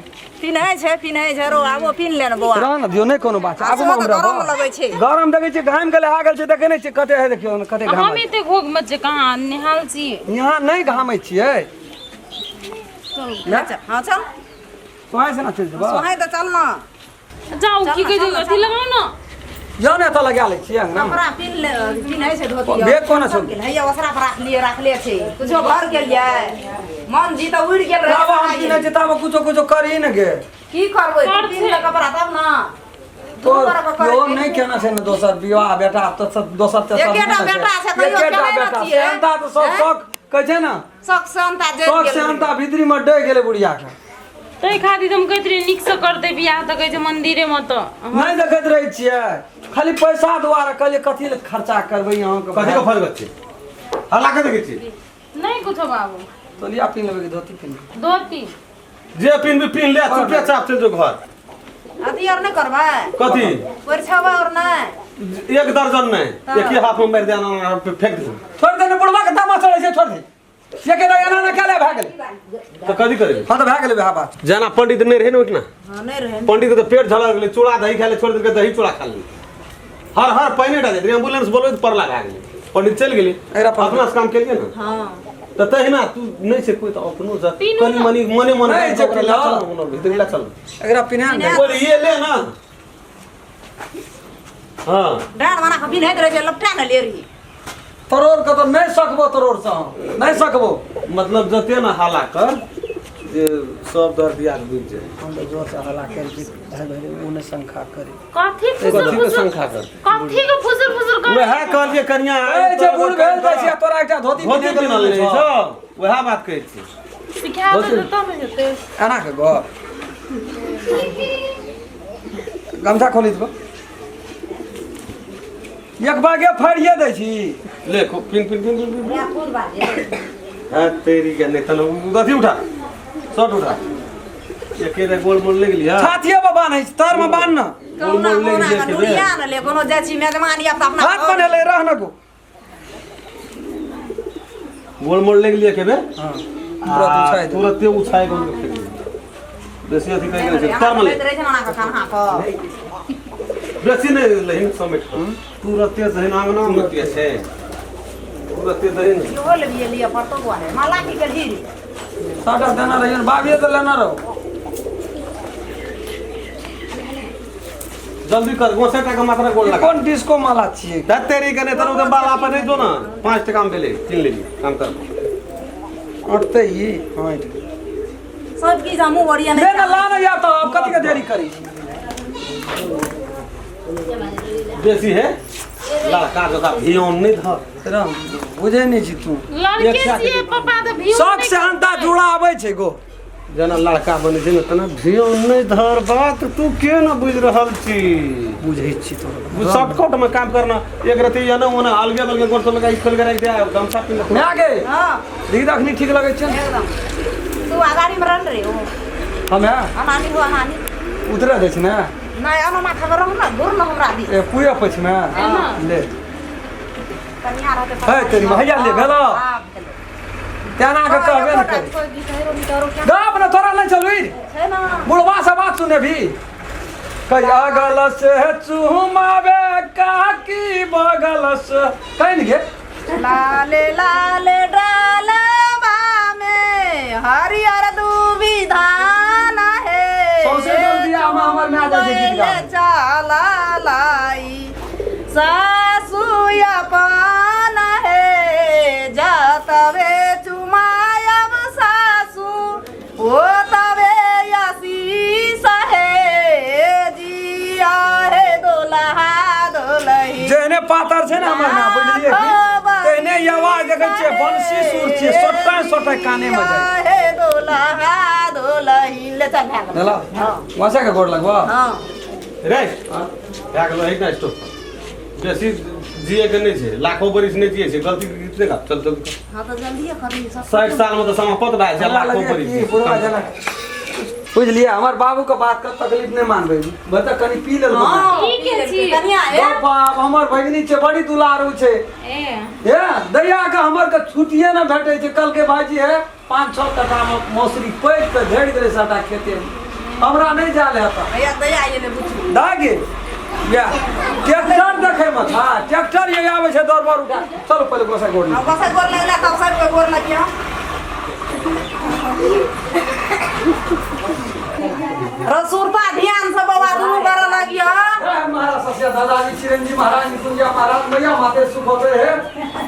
पिन्है छै रो आबो पिन लेन बौआ रहन दियो नहीं कोनो बात आगू आसुआ में तो गरम लगै छै गरम देखै छी घाम गेले आ गेल छै देखे नहीं छी कते है देखियो न कते घाम हम एते घोग मत जे कहाँ निहाल छी यहाँ नहीं घामै छियै हां चल सोहाय से ना चल जेबा सोहाय तो चल ना जाऊ की कह अथी लगाओ ना यो ने त लगा लै छियै अंगना में कपड़ा पिन्है छै धोती बेग कोना छौ हैया ओसरा पर राखले छै कुछो घर गेलियै मन जी त उड़ गेल अब हम की नहीं जता में कुछो करी न गे की करबै पिन ले कपड़ा तब ना तो यो नहीं कहना छै न दोसर विवाह बेटा तो दोसर ते सब एकेटा बेटा छै तैयो एकेटा केने बेटा छियै सेंता तो सब शौक कहै छै न शौक सेंता जे शौक सेंता भीतरी में डे गेले बुढ़िया के तै खातिर हम कहत रही निक से कर दे बियाह त कहै छै मंदिरे में त नहीं देखत रही छियै खाली पैसा द्वारा कहलिए कथी ले खर्चा करबै यहाँ के कथी को फर्क छै हल्ला के देखै छी नहीं कुछो बाबू तो लिया पिन लेबै कि धोती पिन धोती जे पिन भी पिन ले चुपचाप चल जो घर अथी और नहीं करबै कथी परछावा और नहीं एक दर्जन नहीं एक ही हाथ में मार देना फेंक दे छोड़ दे बुढ़वा के दामा चढ़ै छै छोड़ दे ये के एना ना केले भाग गेलै तो कथी करे हां तो भाग गेलै वह बात जाना पंडित नहीं रहे न उठना हां नहीं रहे पंडित के तो पेट झलक गेलै चूड़ा दही खाले छोड़ दे दही चूड़ा खा ले हर पानी डाल दे एम्बुलेंस बोलबे तो पर लगा गेलै पंडित चल गेलै अपना से काम केलिए ना हां तो तहिना तू नहीं से कोई तो अपनो जा कनी मनी मने नहीं छै चल भीतर ला चल एकरा पिना दे बोल ये ले ना हां डांड बना के पिन्हैत रहे छै लपटा न ले रही तरोड़ के तो नहीं सकबो तरोड़ से नहीं सकबो मतलब जते ना हाला कर जे सब दर्द याद बुझ जाए हम तो जोर से हल्ला कर के भाई उने संख्या करी कथी कथी के संख्या कर कथी के फुसुर फुसुर कर वह कहलिए कन्या ए जे बुढ़ भेल जाइ छै तोरा एकटा धोती धोती पिन्है पिनल के नहीं छ वह बात कहै छी सिखा दे त नहीं हेते एना के गो गमछा खोली दो एक बागे फाड़िए दै छी ले पिन पिन पिन पिन या फूल बाजे हां तेरी के नहीं तनो उधर उठा शॉट उठा एके रे गोल मोल ले गेली हां छातिए में बान्है छी तार में बान्ह न कौना कोना का दुनिया न ले कोनो जाइ छी मेजबानी अब अपना हाथ बनेले रह न गो गोल मोल ले गेली के बे हां तुरंत उछाइ दे तुरंत उछाइ गोल फेंक बेसी अथी कह गेल छै तार में ले रहे छै मना का खाना का बेसी नहीं लहिन समेट तुरंत जहन आंगना में के छै तुरंत जहन यो ले लिए पड़तो हुआ है माला की गढ़ी साटा देना रहिए बाबिए तो लेना रहो जल्दी कर 5 टका मात्रा गोल लगा कौन डिस्को माला छिए दत तेरी कने तरो के बाल आपन नहीं दो ना 5 टका में भेले किन लेली काम कर अटते ही हां सब की जामू बढ़िया ले नहीं ना लाना या तो अब कथी के देरी करी बेसी है लड़का जका भियोन नहीं धर राम बुझे नहीं छी तू लड़के से पापा तो भी शौक से हंता जुड़ा आबै छै गो जना लड़का बने छै तना भियोन नहीं धर बात तू के न बुझ रहल छी बुझै छी तो शॉर्टकट में काम करना एक रति या ना ओना अलगे अलगे गोर लगा खोल के रख दे गमछा पिन मैं आगे हां दीदी अखनी ठीक लगे छै एकदम तू आगाड़ी में रन रे हो हम है अनानी हो अनानी उतरे दै छी ना नहीं अना माथा में रहू ना दूर न हमरा दी ए पुए पछ में ले कन्या रहते है तेरी भैया ले भेलो तेना के कहबे न कर गाप न तोरा नहीं चलुई है ना बुढ़वा से बात सुने भी कई अगल से चुमावे काकी बगल से कहीं गे लाले लाले डालबा में हरियर दूबी धान है सबसे जल्दी आमा हमर में आ जाए गीत गा चाला लाई सासू अपन है जातवे चुमायब सासू ओ तवे आशीष है जिया है दोलहा दोलही जेने पातर छे ना हमर ना बुझलिए कि तेने ये आवाज देखे छे बंसी सुर छे सोटा सोटा काने में जाए हे दोलहा दोलही ले चल भाग हेलो वसा के गोड़ लगवा हां रे भए गेलो एक ना स्टॉप बेसी जिए के नहीं छे लाखों बरिस नहीं जिए छे गलती कितने का चल चल हां तो जल्दी करी सब 60 साल में तो समाप्त भए छे लाखों बरिस पूरा जना बुझलिए हमर बाबू के बात का तकलीफ नहीं मानबे बता कनी पी ले ठीक है छी कनिया बाप हमर भगिनी छे बड़ी दुलारू छे ए ये दैया के हमर के छुट्टिए न भेटे छे कल के भाजी है 5-6 कटा मौसरी पैक के घेर गेले साटा खेते हमरा नहीं जाले हता भैया दया ये ले बुझ दागे या ट्रैक्टर देखे मत हां ट्रैक्टर ये आवे छे दौड़ बार उठा चलो पहले गोसा गोड़ अब बस गोर लगला तब सब के गोर लगिया रसूरपा ध्यान से बाबा दुनु कर लगिया महाराज सस्य दादाजी चिरंजी महाराज निकुंजा महाराज मैया माते सुख होते है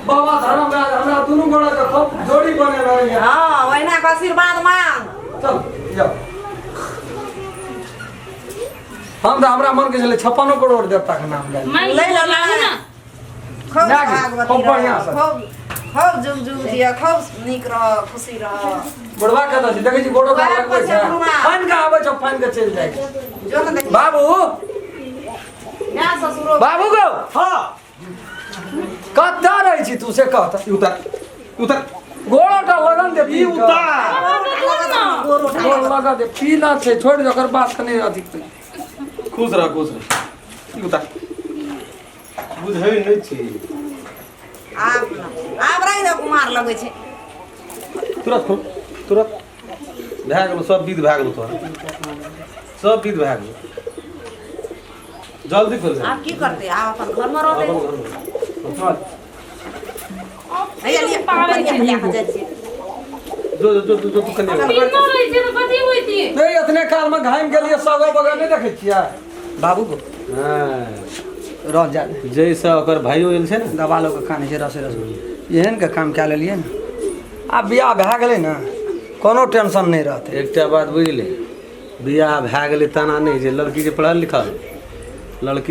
बाबा धर्मराज हमरा दुनु गोड़ा के खूब जोड़ी बने रहे हां वैना का आशीर्वाद मांग चल जाओ हम तो हमरा मन के चले 56 करोड़ देवता के नाम ले मैं ले ला ना खूब लागी, भागवती खूब बढ़िया से। खूब जुग जुग दिया खूब निक रह खुशी रह बुढ़वा कहता छी देखे छी गोड़ो का बाहर लगबै पर छै चल घुमा। फाइन का आबै छ फाइन के चल जाए जो न देख बाबू या ससुरो बाबू गो हां कत्ता रही छी तू से कहता उतर उतर गोड़ो टा लगन दे पी उतर गोर उठा गोड़ लगा दे पीना छै छोड़ दे ओकर बात कने अधिक खुश रह उतर बुझै नहीं छी आब रही दे कुमार लगै छै तुरंत खोल तुरंत भए गेलो सब विध भए गेलो तोहर सब विध भए गेलो जल्दी खोल आप की करते आप अपन घर में रहते अपन घर भैया लिए पागल के ले जा छी जो तू कन्या तीनों रही छै तो कथी होइती नहीं इतने काल में घाम गेलिए सगो बगल नहीं देखे छिया बाबू को हां रह जा जैसा ओकर भाइयो एल छै ने दवा लोग खाने छै रस रस एहन के काम क्या लेलिए ना अब बियाह भए गेलै ना कोनो टेंशन नहीं रहते एकटा बात बुझले बियाह भए गेलै तना नहीं जे लड़की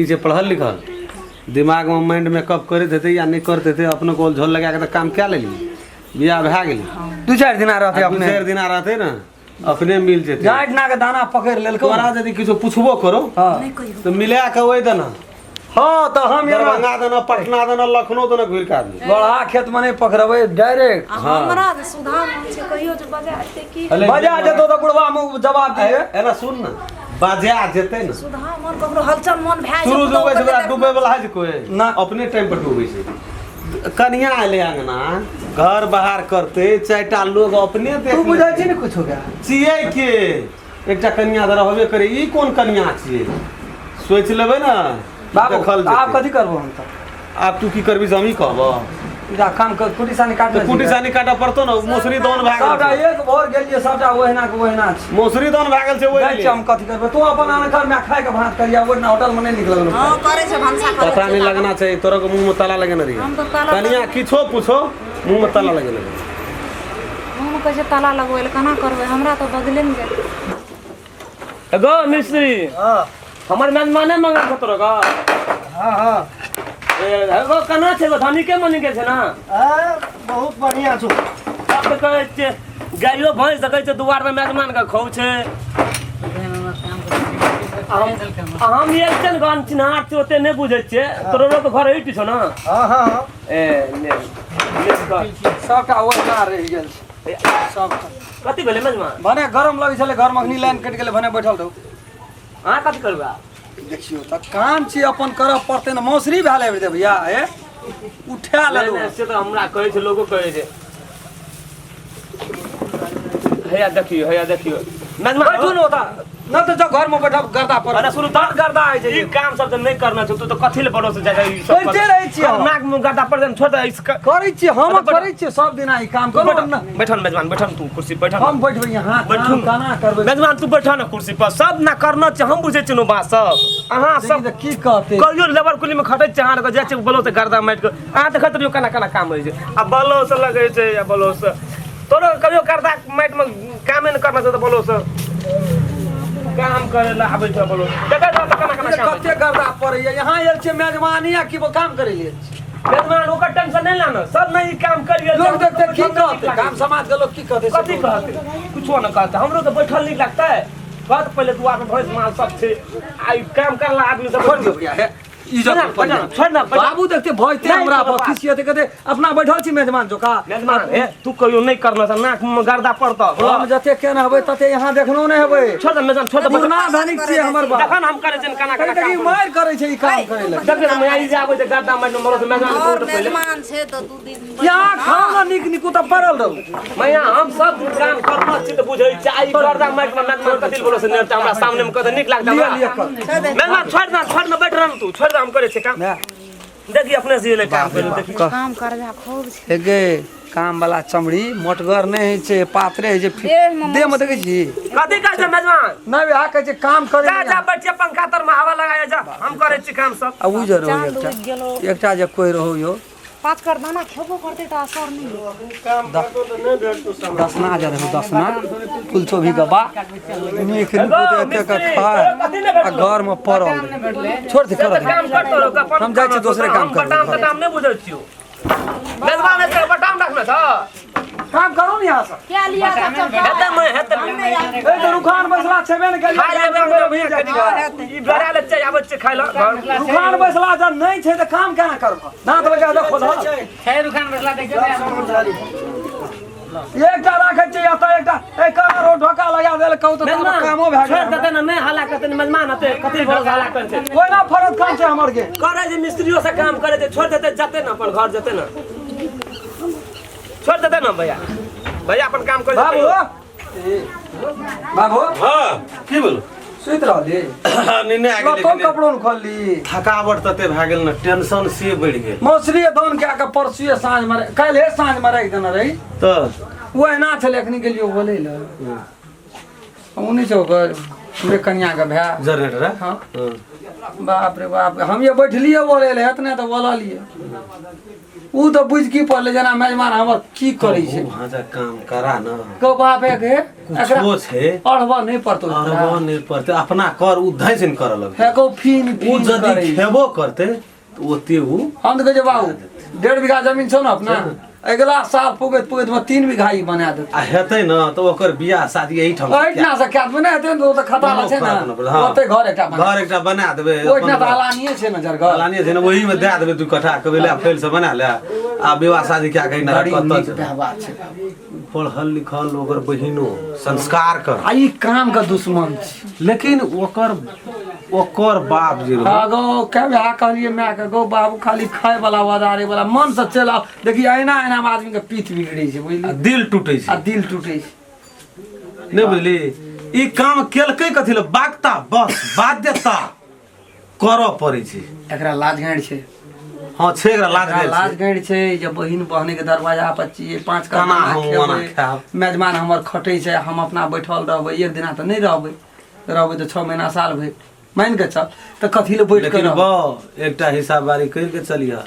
जे पढ़ल लिखल दिमाग में माइंड मेकअप करैत हेतै या नहीं करते थे अपने को झोल लगा के तो काम क्या लेलिए बियाह भए गेलै 2-4 दिन रहते अपने 2-4 दिन रहते ना अपने मिल जेते गांठ ना के दाना पकड़ लेलको तोरा यदि किछो पुछबो करो हां तो मिला के ओइ देना हां तो हम ये दरभंगा देना पटना देना लखनऊ देना घुर का दी बड़ा खेत में नहीं पकड़बै डायरेक्ट हमरा सुधा छै कहियो जे बजा एते की बजा जेतो तो बुढ़वा मुंह जवाब दिए एना सुन ना बाजा जेतै ना सुधा मन ककरो हलचल मन भए शुरू डूबे छै ओकरा डूबे वाला है कोई ना। अपने टाइम पर डूबे छै कन्या आले अंगना घर बाहर करते चारटा लोग अपने तू देख बुझै छी ने कुछ हो गया छियै के एकटा कन्या दर होबे करे ई कोन कन्या छियै सोच लेबै ना बाबू देखल आप जेतै। कथी करबो हम तो आब तू की करबी से हम ही कहबो जा काम कर कुटी सानी काट तो कुटी सानी काटा पड़तो ना मौसरी दान भए सबटा गेल एक भोर गेलिए सबटा ओहिना के ओहिना छै मौसरी दान भए गेल छै ओइ जाइ छी हम कथी करबै तू अपन आन घर में खाए के भात करिया ओहिना होटल में नहीं निकलल हां करे छै भंसा करे पता नहीं लगना चाहिए तोरा के मुंह में ताला लगेने रही हम तो ताला कन्या किछो पूछो मुंह में ताला लगेने रही हम कहे छै ताला लगवेल केना करबै हमरा तो बदले न गेल एगो मिस्त्री हां हमर मेहमाने मंगा के तोरा का हां हां एगो कना छै धनी के मनी के छै ना बहुत बढ़िया छु अब तो कहै छै गाइयो भैंस देखै छै दुआर में मेहमान के खौ छै हम एकजन गान चिन्हार छै ओते नहीं बुझै छियै तोरो तो घर हटि छौ ना हां हां ए ले सबटा ओहिना रहि गेल छै सब कथी भेलै मेहमान भने गरम लगै छले घर में अग्नि लाइन कटि गेलै भने बैठल रहू अहाँ कथी करबा देखियो त काम छी अपन करब पड़ते न मौसरी भेले रे भैया ए उठा ले नहीं से तो हमरा कहै छै लोगो कहै छै हैया देखियो मेहमान बैठू न ओता न तो जो घर में बैठा गर्दा पर अरे सुन तन गर्दा आइ ई छै काम सब त नहीं करना छ तू तो कथि ले बड़ो से जाय ई सब करते रहै छियै हम। नाक मुंह गर्दा पर छोड़ दे इसका करै छियै हम करै छियै सब दिन ई काम करो न बैठन मेजबान बैठन तू कुर्सी बैठन हम बैठबै यहाँ बैठू काम केना करबै मेजबान तू बैठा ना कुर्सी पर सब ना करना छ हम बुझे छिनो बात सब अहाँ सब की कहते कहियो लेबर कुली में खटै छ अहाँ के जाय छै बोलो त गर्दा माइट के अहाँ देखत रहियो केना केना काम होइ छै आ बोलो से लगै छै या बोलो से तोरो कहियो गर्दा माइट में कामे न करना छ त बोलो से काम करे ला आबै छ बोलो देखै छ त केना केना काम कते गर्दा पड़ैया यहाँ आयल छियै मेजबानी या की वो काम करै लिए मेजबान ओकर टेंशन नहीं लाना सब नहीं काम करिए लोग देखते की कहते काम समाज के लोग की कहते कथी कहते कुछो न कहते हमरो तो बैठल नहीं लगता है बात पहले तू आके भैंस माल सब छे आई काम करला आदमी सब छोड़ दियो भैया है इज्जत छोड़ ना छोड़ ना बाबू देखते भयते नहीं, हमरा तो बाबा। किसियते कहते अपना बैठल छी मेजबान जोका मेजबान ए तू कहियो नहीं करना था नाक में गर्दा पड़ता हम जते केना हबै तते यहाँ देखनो नहि हबै छोड़ दे मेजबान छोड़ दे ना धनिक छियै हमर बाप देखन हम करे छन केना केना कहीं काम मार करे छै ई काम करे लगे देख ना मैं आई जाबै त गर्दा मार मरो से मेजबान को और तो पहले मेहमान छे तो 2 दिन यहाँ खाना निक निकु त पड़ल रहू मैं हम सब काम करना छी त बुझै छी आई गर्दा मार में मेजबान कथि बोलो से नेता हमरा सामने में कत निक लागता लिया लिया कर मेजबान छोड़ ना बैठ रह तू छोड़ दे हम करे छी काम देखी अपने से ले काम करे देखी काम करजा खूब छे एगे काम वाला चमड़ी मोटगर नहीं है छै पातरे है जे देह में देखै छी कथी कहै छै मेजबान नहीं आ कहै छै काम करे जा जा बैठिए पंखा तर में हवा लगाया जा हम करे छी काम सब आ उजर हो एकटा जे कोई रहौ यो 5 कर दाना खेबो करते त असर नहीं दसना जे रहौ दसना कुलछो भी गबा नीक निकु एते का खाय आ घर में पड़ल छोड़ दे कर काम करतो रहो अपन हम जाइ छी दोसरे काम करबै। बटाम बटाम नहीं बुझै छियो मेजबान है बटाम रखना था काम करो न यहाँ से क्या लिया चाचा हेते मैं हेते ए तो रुखान बसला छेबे न करिया खाय ले मेरे भैया कथी ई बड़ा ले चाहिए आबै छै खाय ला रुखान बसला जब नहीं छै त काम केना करब दांत लगा दे खोदा छै दुकान बसला देखियो एकटा राखै छै या त एकटा एक रो ढोका लगा देल कहू त कामो भए छोड़ गेल देते ना नहीं हल्ला करते नहीं मेजबान हते कथी भरोसा हल्ला करे छै कोई ना फरक काम छै हमर के करे जे मिस्त्रियों से काम करे छै छोड़ देते जाते ना अपन घर जते ना छोड़ देते ना भैया भैया अपन काम कर बाबू बाबू हां की बोल सुइत रहली निने आ तो गेल कपड़ो न खोलली थकावट तते भए गेल न टेंशन से बढ़ि गेल मौसरी धान के के परसुए साँझ में काल्हि साँझ में राखि देने रही तो वो एना छलै एखनी गेलियो बोलै ल उन्हीं से ओकर हमरे कन्या के भए जनरेटर हाँ बाप रे बाप हम ये बैठलिए बोले ले इतने तो बोललिए उ तो बुझ की पड़ले जना मेजबान हमर की करै छै वहां जा काम करा न को बाप है के एकरा कुछो छै अड़वा नहीं पड़तो अरबो नहीं पड़ते अपना कर उ धैस न करऽ लग है को फीन उ फीन जदी करे खेबो करते तो ओते उ हम तो कहे बाबू 1.5 बीघा जमीन छौ न अपना अगला साल पुगत पुगत में 3 बीघा ही बना दे आ हेतै न तो ओकर बियाह शादी एही ठाम ओइठना से क्या बना हेतै तो खता छै ना हाँ। ओते घर एकटा बना घर एकटा बना देबै ओइठना तो अलानिए छै न जर घर लानिए छै न वही में दे देबै तू कट्ठा कबे ले फैल से बना ले आ विवाह शादी क्या कहीं ना बड़ी कत नीक व्यवहार छै पढ़ल लिखल ओकर बहिनो संस्कार कर आ ई काम के दुश्मन छै लेकिन ओकर बाप जे रहो आगो के बियाह कहलिए मैं के गो बाबू खाली खाए वाला वदारे वाला मन से चल आ देखिए ऐना ऐना में आदमी के पीठ बिगड़ै छै आ बुझली दिल टूटै आ छै दिल टूटै छै नहीं बुझली ई काम केलकै कथि ले बागता बस बाध्यता करऽ पड़ै छै एकरा लाज गाँड़ छै हाँ छै एकरा लाज एकरा गेल लाज छै गाँड़ छै जे बहिन बहने के दरवाजा पर छियै 5 केना खाना हम ओना खेबै खायब। मेजबान हमर खटै छै हम अपना बैठल रहबै एक दिना तऽ नहीं रहबै रहबै तऽ 6 महीना साल भरि मान के चल तऽ कथी ले बैठ के लेकिन रहबै बा एकटा हिसाब बारी करि के चलिया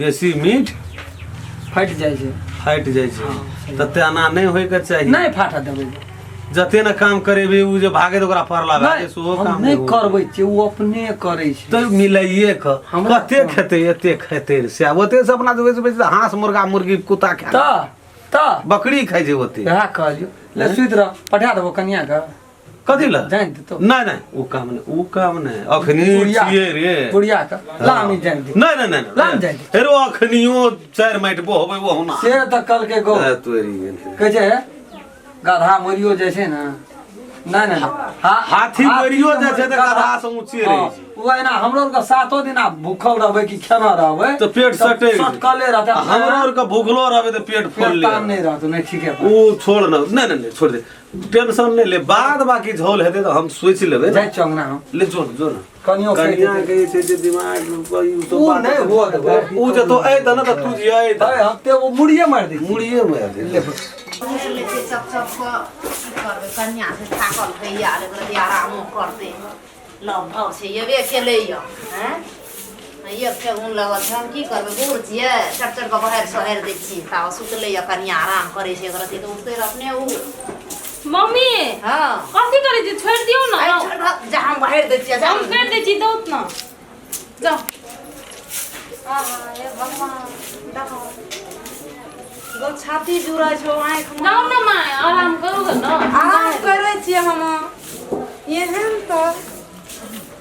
बेसी मीठ फट जाइ छै फाटि जाइ छै तते एना नहि होइके चाही नहीं फाटऽ देबै जते न काम करेबे उ जे भागे तो ओकरा परला भागे नहीं सेहो हम काम नहीं नहीं करबै छियै उ अपने करै छै तो मिलाइए क हमरा- कते खेते एते खेते से ओते से अपना देबै से हांस मुर्गा मुर्गी कुत्ता खा तऽ बकरी खाइ छै ओते वएह कहलियो ले सुइत रह पठा देबो कन्या के कथी ल जानि देतो नहीं नहीं उ काम नहीं अखनी बुढ़िया- छिए रे बुढ़िया के लामी जानि दे नहीं नहीं नहीं लाम जाइ दे। हेरो अखनियो 4 माटि बोहबै ओहुना से तऽ कल के गो तोरी कहै छै गधा मरियो जाइ छै ने नहीं नहीं हाथी मरियो जाइ छै त गधा से ऊँचे रहै छै वो है ना हमरो का 7 दिन आप भूखल रहबे कि खाना रहबे तो पेट सटे सटकले रहते हमरो और का भूखलो रहबे त पेट फूल ले नहीं रहतो नहीं ठीक है ऊ छोड़ न नहीं छोड़ दे टेंशन नहीं ले बाद बाकी झोल हेते तो हम सोच लेबे जाय चंगना हम ले जो न कनियो कनिया के छै जे दिमाग पर उ तो ऊ बात नहीं हुआ तो ऊ जे तो ए त न त तू जे ए त हम ते वो मुड़िए मार दी मुड़िए में दे ले लेके सब करबे कन्या से थाकल भैया रे बड़ी आरामो करते लव भाव से ये खेले हैं ये फेगुन लगल छै हम की करबे बूढ़ छियै चट के बाहर शहर दै छी ता सुतले या कन्या आराम करे छै करते तो उठते अपने ऊ मम्मी हां कथी करे छी छोड़ दियो ना जहां बाहर दै छी हम कर दे छी दौत ना जाओ हे भगवान देखो गो छाती जुड़ा छो आंख में जाओ ना माय आराम करू ना आराम करे छी हम एहन तो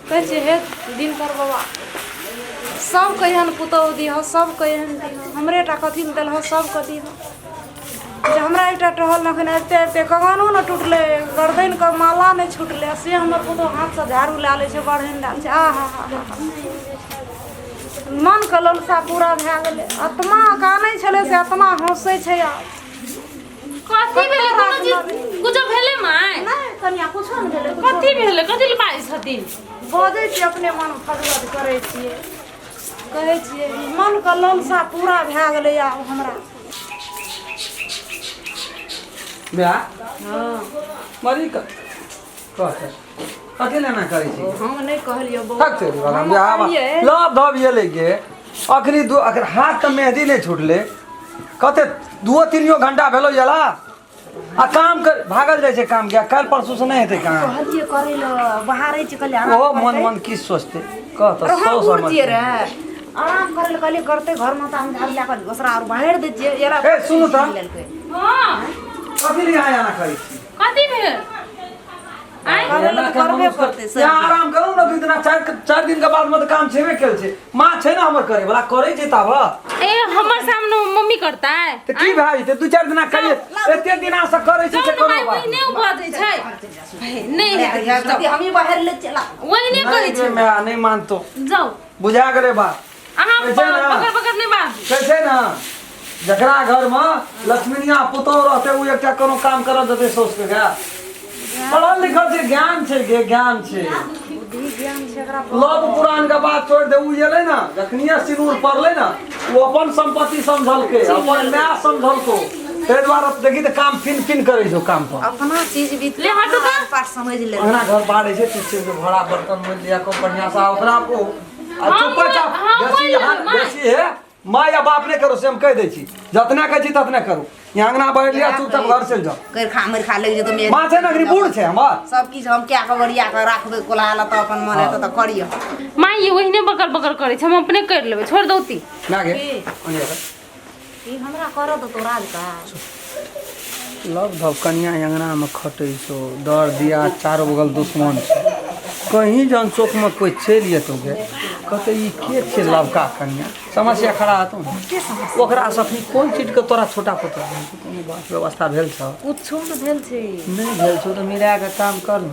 कहै छै हे दिन कर बाबा सब कहन पुतौ दिह सब कहन दिह हमरे टा कथी में देलह सब कथी जे हमरा एकटा टहल नखन एते कगानो न टूटले गर्दन के माला नहीं छूटले से हमर पुतौ हाथ से झाड़ू ला ले छै बढ़न डाल छै मन के ललसा पूरा भए गेलै आत्मा कानै छले से आत्मा हंसै छै कथी भेले कोनो चीज कुछ भेले माय नहीं कन्या कुछो नहीं भेलै कथी भेले कथी ले बाई छथिन बजै छी अपने मन फगवत करै छियै कहै छियै मन के ललसा पूरा भए गेलै आब हमरा ब्याह हां मरी का कहते अकेले ना करे छी हम नहीं कहलियो थक से वाला ब्याह लव धब ये लेके अखनी दो अगर हाथ त मेहंदी नहीं छूटले कते 2-3 घंटा भेलो यला आ काम कर भागल जाय छै काम गया कल परसों से नहीं हेते काम कहलिए करे ल बाहर छै कहलिए ओ मन मन की सोचते कह तो सौ समझ रे आराम करे ल कहलिए करते घर में त हम झाड़ ला कर दूसरा और बाहर दे दिए यार ए सुनु त हां कथी ले आया ना करी छी कथी भेल आई करबे करते से यहाँ आराम करू ना 2-4 दिन के बाद में तो काम छेबे कल छै मां छै ना हमर करे वाला करे छै तब ए हमर सामने मम्मी करता है त की भाई ते 2-4 दिन करिए एते दिन से करे छै से कोनो बात नहीं बाजै छै नहीं हम ही बाहर ले चला वही नहीं करै छै मैं नहीं मानतो जाओ बुझा करे बात अहाँ कैसे ना? पकड़ पकड़ नहीं बात कैसे ना जकरा घर में लक्ष्मीनिया पुतौ रहते उ एकटा कोनो काम करत देते सोच के का पढ़ल लिखल छै ज्ञान छै गे ज्ञान छै बुद्धि ज्ञान छै एकरा लोग पुराण के बात छोड़ दे उ एले ना जखनिया सिनूर पड़ले ना वो अपन संपत्ति समझल के अपन न्याय समझल को ते द्वारा देखी त काम फिन करे जो काम पर अपना चीज भी ले हटो का पास समझ ले अंगना घर बाड़े छै तुझसे जो भड़ा बर्तन मिल लिया को बढ़िया सा ओकरा को चुपचाप बेसी है माँ या बाप ने करो से हम कह दे छी जतना कह छी ततना करू यहाँ अंगना बैठ लिया चुपचाप घर चल जाओ कर खा मर खा ले जे तो माँ छै नगरी बूढ़ छै हमर सब किछ हम क्या कगड़िया के राखबे कोलाला त अपन मन हेत त करियो माँ ये वही नहीं बकर बकर करे छै हम अपने कर लेबे छोड़ दौती ना गे ई हमरा कर दो तो राज का लव धब कनिया अंगना में खटे छो डर दिया चारों बगल दुश्मन छै कहीं जन चौक में कोई चल ये तो गे कहते ई के छै लवका कन्या समस्या खड़ा हतो ओकरा सखी कोन चीज के तोरा छोटा पुत्र कोनो बात व्यवस्था भेल छ कुछो न भेल छै नहीं भेल छो तो मिला के काम कर न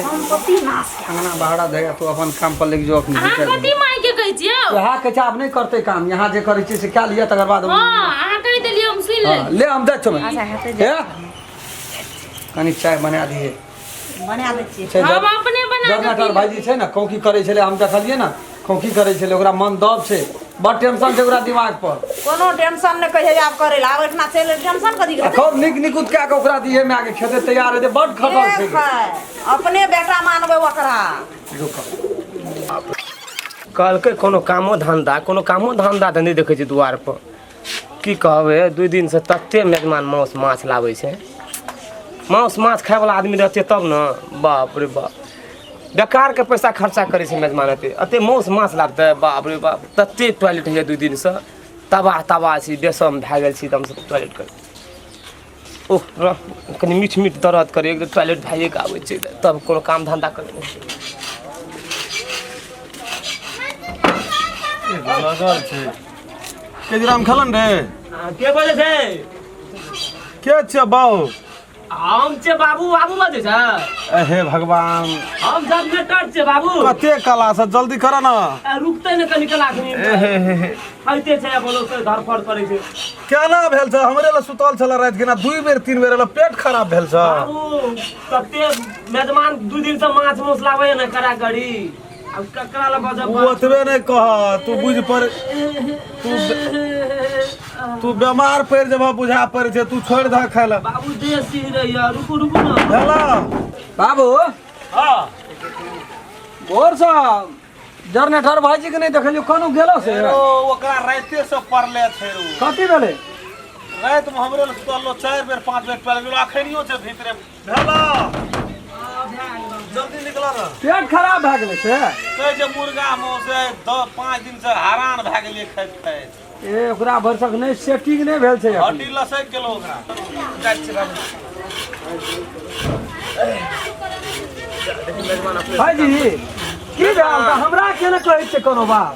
संपत्ति नाश अंगना भाड़ा देगा तो अपन काम पर लेके जो अपनी अहाँ कथी माय के कहै छियै यहाँ के चाप नहीं करते काम यहाँ जे करे छी से क्या लिया तकर बाद हां अहाँ कहि देलियै हम सुन ले ले हम दे छो अच्छा हेते कनी चाय बना दिए बना दे छी हम अपने बना जगनाटर भाईजी छै ना कौकी करे छले हम देखलिए ना कौकी करे छले ओकरा मन दब छै बड़ टेंशन छै ओकरा दिमाग पर कोनो टेंशन न कहिए आप करे ला आब इतना चले टेंशन कथी के खूब निक निकुत के ओकरा दिए में आके खेते तैयार है बड़ खटल छै अपने बेटा मानबे ओकरा कल के कोनो कामो धंधा नहीं देखे छै द्वार पर की कहबे 2 दिन से तत्ते मेहमान मांस माछ लाबै छै मांस खाए वाला आदमी रहते तब न बाप रे बाप बेकार के पैसा खर्चा करे छै मेहमान अते मांस लाबते बाप रे बाप तत्ते टॉयलेट है 2 दिन से तबाह छी बेसम भए गेल छी एकदम से टॉयलेट करे ओह कनी मीठ दर्द करे एक टॉयलेट भाइए के आबै छै तब कोनो काम धंधा करे लगल छै केजराम खलन रे के बजे छै के छे बाबू हम छे बाबू बाबू बाजे छ हे भगवान हम जनरेटर छे बाबू कते कला से जल्दी कर ना रुकते न कनी कला खनी आइते छे बोलो से धरफड़ करे छे केना भेल छ हमरे ल सुतल छला रात के ना 2 बेर 3 बेर ल पेट खराब भेल छ बाबू कते मेजमान 2 दिन से माछ मौस लावे न करा गड़ी अब ककरा ल बजब ओतबे नहीं कह तू बुझ पर तू बीमार पड़ जब बुझा पड़ छे तू छोड़ दा खाला बाबू देसी रहिया रुकू रुकू ना हेलो बाबू हां भोर से जनरेटर भाजी के नहीं देखलियो कोनो गेलो से ओकरा राते से पड़ले छे रू कथी भेले रात में हमरे सुतलो 4 बेर 5 बेर पड़ गेलो अखनियो छे भीतरे हेलो जल्दी निकला ना पेट खराब भ गेले से कहे जे मुर्गा मौस 5 दिन से हैरान भ गेलिए खाइत खाइत ए ओकरा भरसक नहीं सेटिंग नहीं भेल छै हड्डी लसक गेलो ओकरा जाय छै भाईजी की भेल हमरा के न कहै छै कोनो बात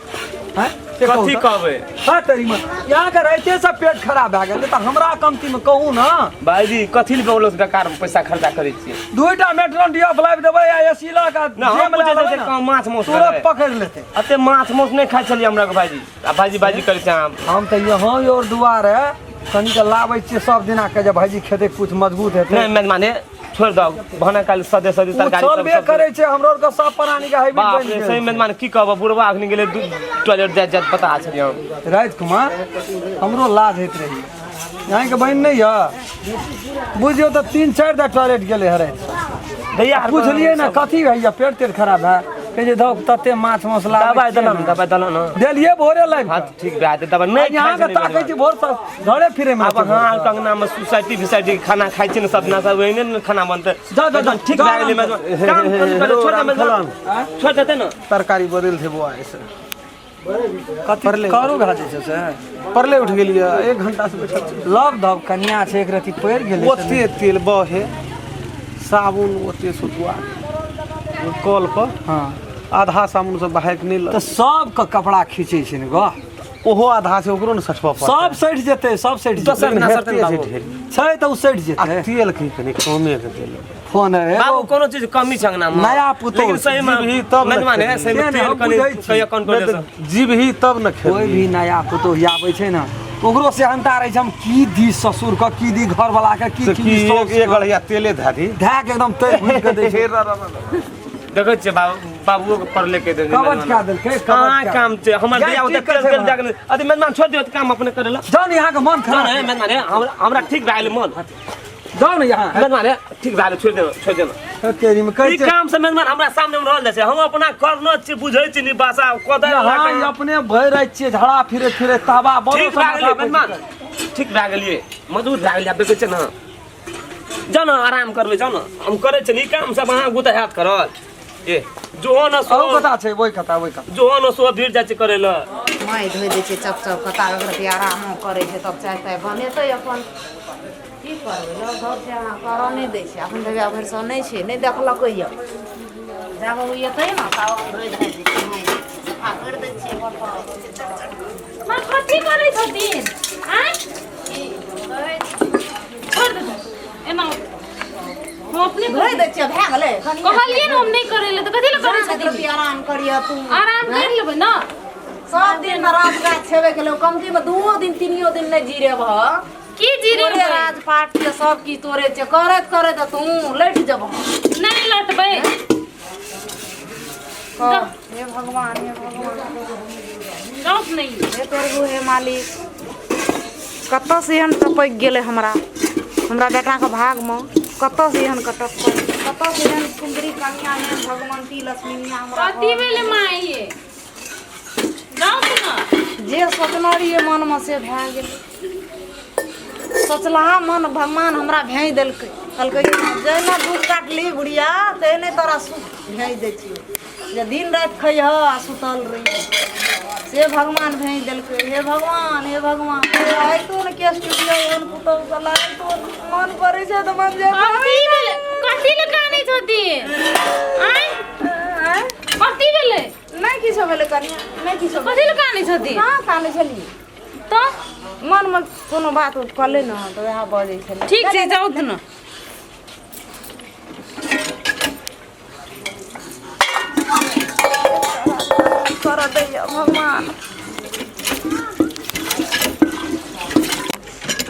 हैं कथी कहबे हां तेरी मत यहाँ के रहते सब पेट खराब भ गेल त हमरा कमती में कहू ना भाईजी कथी ले बोलो बेकार में पैसा खर्चा करे छी दुईटा मेट्रोन डी ऑफ लाइफ देबै या एसी ला का ना हम पूछे छै कम माछ मौस तुरंत पकड़ लेते अते माछ मौस नहीं खाइ छलिए हमरा के भाईजी आ भाईजी बाजी करे छै हम त यहाँ और दुआरे कनी के लाबै छियै सब दिना के जे भाईजी खेते कुछ मजबूत हेतै नहीं मेहमाने छोड़ दो भने काल सदे सदे तरकारी सब बे करे छै हमरो के सब प्राणी के हाइब्रिड बाप बन रे गेल सही मेहमान की कहब बुढ़वा अखनी गेले टॉयलेट जा पता छलिए हम रात कुमार हमरो लाज होइत रही यहाँ के बहन नहीं है बुझियो तो 3-4 दा टॉयलेट गेले हरे भैया पूछलिए ना कथी भैया पेट तेट खराब है कहे जे धो तते माछ मसला दवाई दलन ना देलिए भोरे लाइव हां ठीक बात है दवाई नहीं यहाँ के ताकै छी भोर तक घरे फिरे में अब हां कंगना में सोसाइटी विसाइटी खाना खाइ छी न सब ना सब ओइने न खाना बनते जा ठीक भए गेलै मेजबान काम करे छोड़ दे मेजबान छोड़ देते न तरकारी बदल थे वो ऐसे कथी करू भाजे छै से परले उठ गेलिए 1 घंटा से बैठल छी लव धव कन्या छै एक रति पड़ गेलै ओते तेल बहे साबुन ओते सुतुआ कल पर हां आधा साबुन से बहाक नहीं तो सब के कपड़ा खींचे छै ने ग ओहो आधा से ओकरो न सठवा पर सब सैठ जेते सब सैठ दोसर जेते ना सरते छै त उ सैठ आ जेते तेल की कनी कमे के तेल फोन है बाबू कोनो चीज कमी छ ना नया पुतो लेकिन सही में भी तब मेजबान है सही में तेल कनी कहिया कंट्रोल से जीव ही तब न खे कोई भी नया पुतो आबै छै ना ओकरो से अंता रहे छै हम की दी ससुर के की दी घर वाला के की एक गड़िया तेले धादी धै के एकदम तेल भून के दै छै देखै छियै बाबू के पर लेके दे कवच का देलकै कहाँ काम छै हमर दिया होते तेल जाके अति मेजबान छोड़ दियो काम अपने करेला जान यहाँ के मन जान खराब है मेजबान हमरा ठीक भए गेलै मन जान यहाँ मेजबान ठीक भए गेलै छोड़ दे तेरी में ई कहै छै काम से मेजबान हमरा सामने में रहल जाय छै हम अपना करनो छी बुझै छी नि भाषा कोदर हां अपने भय रहै छियै झड़ा फिरे ताबा बड़ो ठीक भए गेलै मेजबान ठीक भए गेलिए मजबूत भए गेलिए देखै छै ना जान आराम करबै जान हम करै छी ई काम सब अहाँ गुता हाथ करल ए जो न सो कथा छै ओइ कथा जो न सो भीड़ जाइ छै करे ल माय धोइ दै छै चप चप कता अगर आरामो करे छै तब चाय ताय बनेतै अपन की करबै लोग घर से अहाँ करऽ नहि दै छै अपन भैया भरि सब नहि छै नहि देखलकै य जाबो एतै ना ताव धोइ दै छै माय आ कर दै छै बड़ मां कथी करै छथिन आय छोड़ दे एना हम अपने धोइ दै छै भए गेलै कहलिए न हम नहीं करेले त कथी ल करै छथिन आराम करिया तू आराम कर लेबै ना सब दिन रात गाछ छेबे केलो कमती में 2 दिन 3 दिन नहीं जीरे भऽ की जीरे तोरे राजपाट के सब की तोरे छै करत करत तू लट जब नहीं लटबै हे भगवान लट नहीं हे तोर हे मालिक कत्ता से एहन टपक गेले हमरा बेटा के भाग में कत्ता से एहन कटक कत्ता से एहन सुंदरी कन्या एहन भगवंती लक्ष्मी मिया हमरा कथी भेले माय ये जाओ ना जे सोचना रहिए मन में से भए गेलै सोचलहा मन भगवान हमरा भेज देलकै कहलकै जैना दूध काटली बुढ़िया तेने तोरा भेज दै छियै जे दिन रात खइह आ सुतल रही से भगवान भेज देलकै हे भगवान आइतो ने केस टूटियो एहन पुतौ सला तो मन पड़ै छै त मन जे कथी ले कानै छथिन आय कथी भेले नहीं किछो भेलै कनिया नहीं किछो कथी ले कानै छथिन हां कानै छली तो मन में कोनो बात उठ कर ले ना तो वहाँ बजे छे। ठीक छै जाऊ त न। कर दैया भगवान।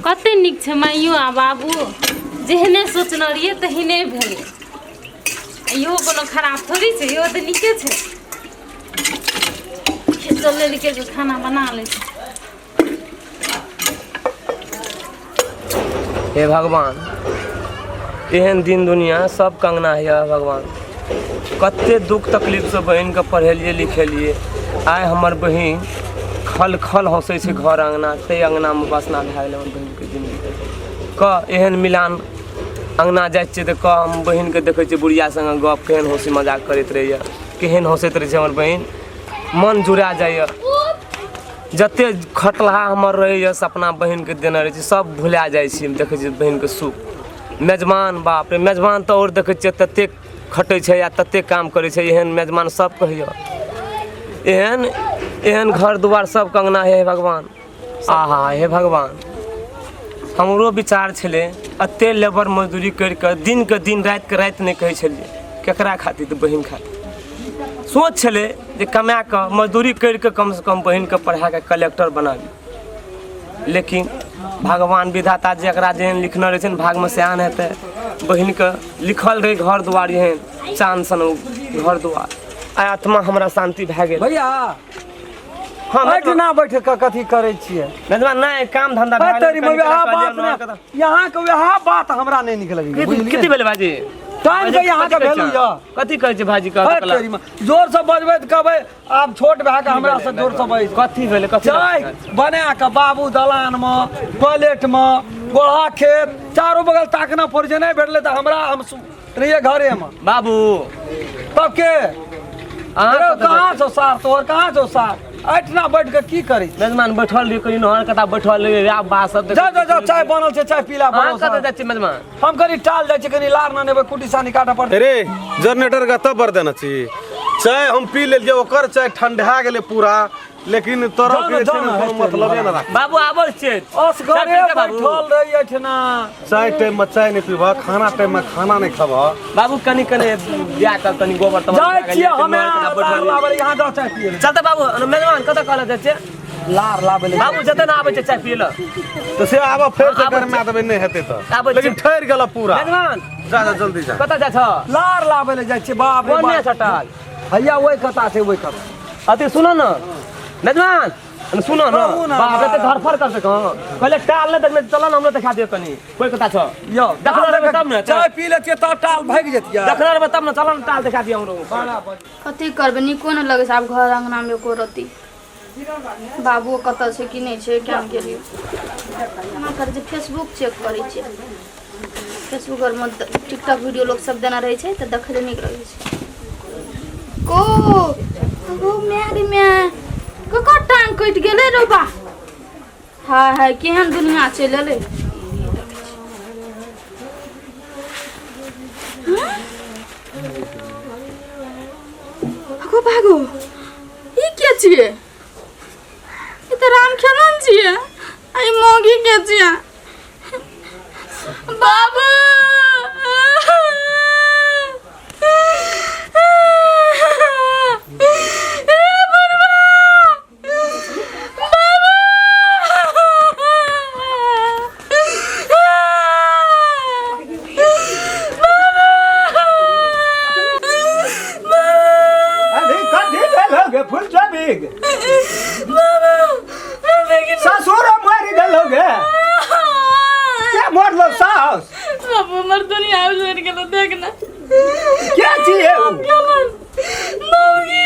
कते नीक छै माइयो आ बाबू, जेहने सोचने रहिए तेहने भेलै। इहो कोनो खराब थोड़ी छै, इहो तऽ नीके छै। चल लेके खाना बना ले। हे भगवान, एहन दिन दुनिया सब कंगना है भगवान। कते दुख तकलीफ से बहन के पढ़ेलिए लिखेलिए, आइ हमर बहन खल खल हंसे छै घर अंगना, ते अंगना में बसना भए गेलै हमर बहन के जिंदगी। क एहन मिलान अंगना जाइ छियै तऽ हम बहन के देखै छियै बुढ़िया संग गप केहन हंसी मजाक करैत रहैया, केहन हंसैत रहै छै हमर बहन। मन जुड़ा जाइए। जते खटलहा हमर रहैए सपना बहन के देने रहै छै सब भुला जाइ छी। देखै छियै बहन के सुख। मेजबान बाप रे, मेजबान तऽ और देखै छियै तते खटै छै या तते काम करै छै, एहन मेजबान सब कहियो। एहन घर दुआर सब कंगना है भगवान। आहा हे भगवान, हमरो विचार छलै अते लेबर मजदूरी करि कऽ दिन के दिन राति के राति नहि कहै छलियै केकरा खातिर, तऽ बहन खातिर। सोच छलै जे कमा कऽ मजदूरी करि कऽ कम से कम बहन के पढ़ा के कलेक्टर बनाबी, लेकिन भगवान विधाता जकरा जेहन लिखने रहै छै ने भाग में सयान हेतै। बहन के लिखल रहे घर दुआर एहन चांद सन घर दुआर, आइ आत्मा हमरा शांति भए गेल। भैया हाँ ना बैठ के कथी करे छियै? मेजबान नहीं काम धंधा भए तेरी में यहाँ के वह बात हमरा नहीं निक लगी। कितनी बेले भाजी टाइम के यहाँ के भेलू या कथी कहै छै भाजी का तेरी में जोर से बजबै त कहबै आब छोट भए के हमरा से जोर से बजै। कथी भेले कथी चाय बना के बाबू दलान में टॉयलेट में गोढ़ा खेत चारों बगल ताकना पड़ जे नहीं भेटले त हमरा हम रहिए घरे में। बाबू तब के कहाँ छौ सार तोहर, कहाँ छौ सार? अठना बैठ के की करी? मेजबान बैठल रही कहीं नहर कता बैठल रही या बात सब जा जा जा चाय बनल छै, चाय पीला बनल कत जाइ छी मेजबान? हम कनी टाल जाइ छी, कनी लार ना नेबे कुटी सानी काटा पड़ते। अरे जनरेटर का तब बर देना चाहिए। चाय हम पी लेलिए, ओकर चाय ठंडा गेले पूरा, लेकिन तोरा के कोनो मतलब ना राख। बाबू आबल छै असगरे बैठल रही अठना। चाय टाइम में चाय नहीं पीबा, खाना टाइम में खाना नहीं खाबा। बाबू कनी कनी बिया कर तनी गोबर तब जाइ छी हमे लार लाबे यहाँ जा चाय पिए। चलते बाबू मेजबान कत कहले जाइ छै लार लाबे ले बाबू जते ना आबै छै चाय पिए ल तो से आबा फेर से घर में आबे नहीं हेते तो, लेकिन ठहर गेला पूरा। मेजबान जा जा जल्दी जा। कत जा छ? लार लाबे ले जाइ छी। बाप रे कोने बाप छटाल भैया ओई कता छै ओई कता। अति सुनो न मेजबान, सुनो न बाप रे धरफर कर सक कहले टाल ले तक चल न हमने दिखा दियो कनी कोई कता छ यो देखना रे तब न चाय पी लेतिए तब टाल भाग जेतिए। देखना रे तब न चल न टाल दिखा दियो हमरो। कथी करबै निको न लगे छै आब घर अंगना में एको रति। बाबू कतऽ छै कि नहीं छै क्या गेलियो ना कर जे फेसबुक चेक करै छै। फेसबुक और में टिकटॉक वीडियो लोग सब देना रहे छै त देखले नीक रहे छै। को ओ मेरी में ककर टांग कट गेले रे बा। हाय हाय केहन दुनिया चल एले। भागो ई के छिए? ई त राम खेलन छिए। आई मोगी के छिए। बाबू ससुर मारी देलोगे क्या मोर लो सास? बाबू मर दुनिया उजड़ गेलो देखना। क्या चाहिए? मौगी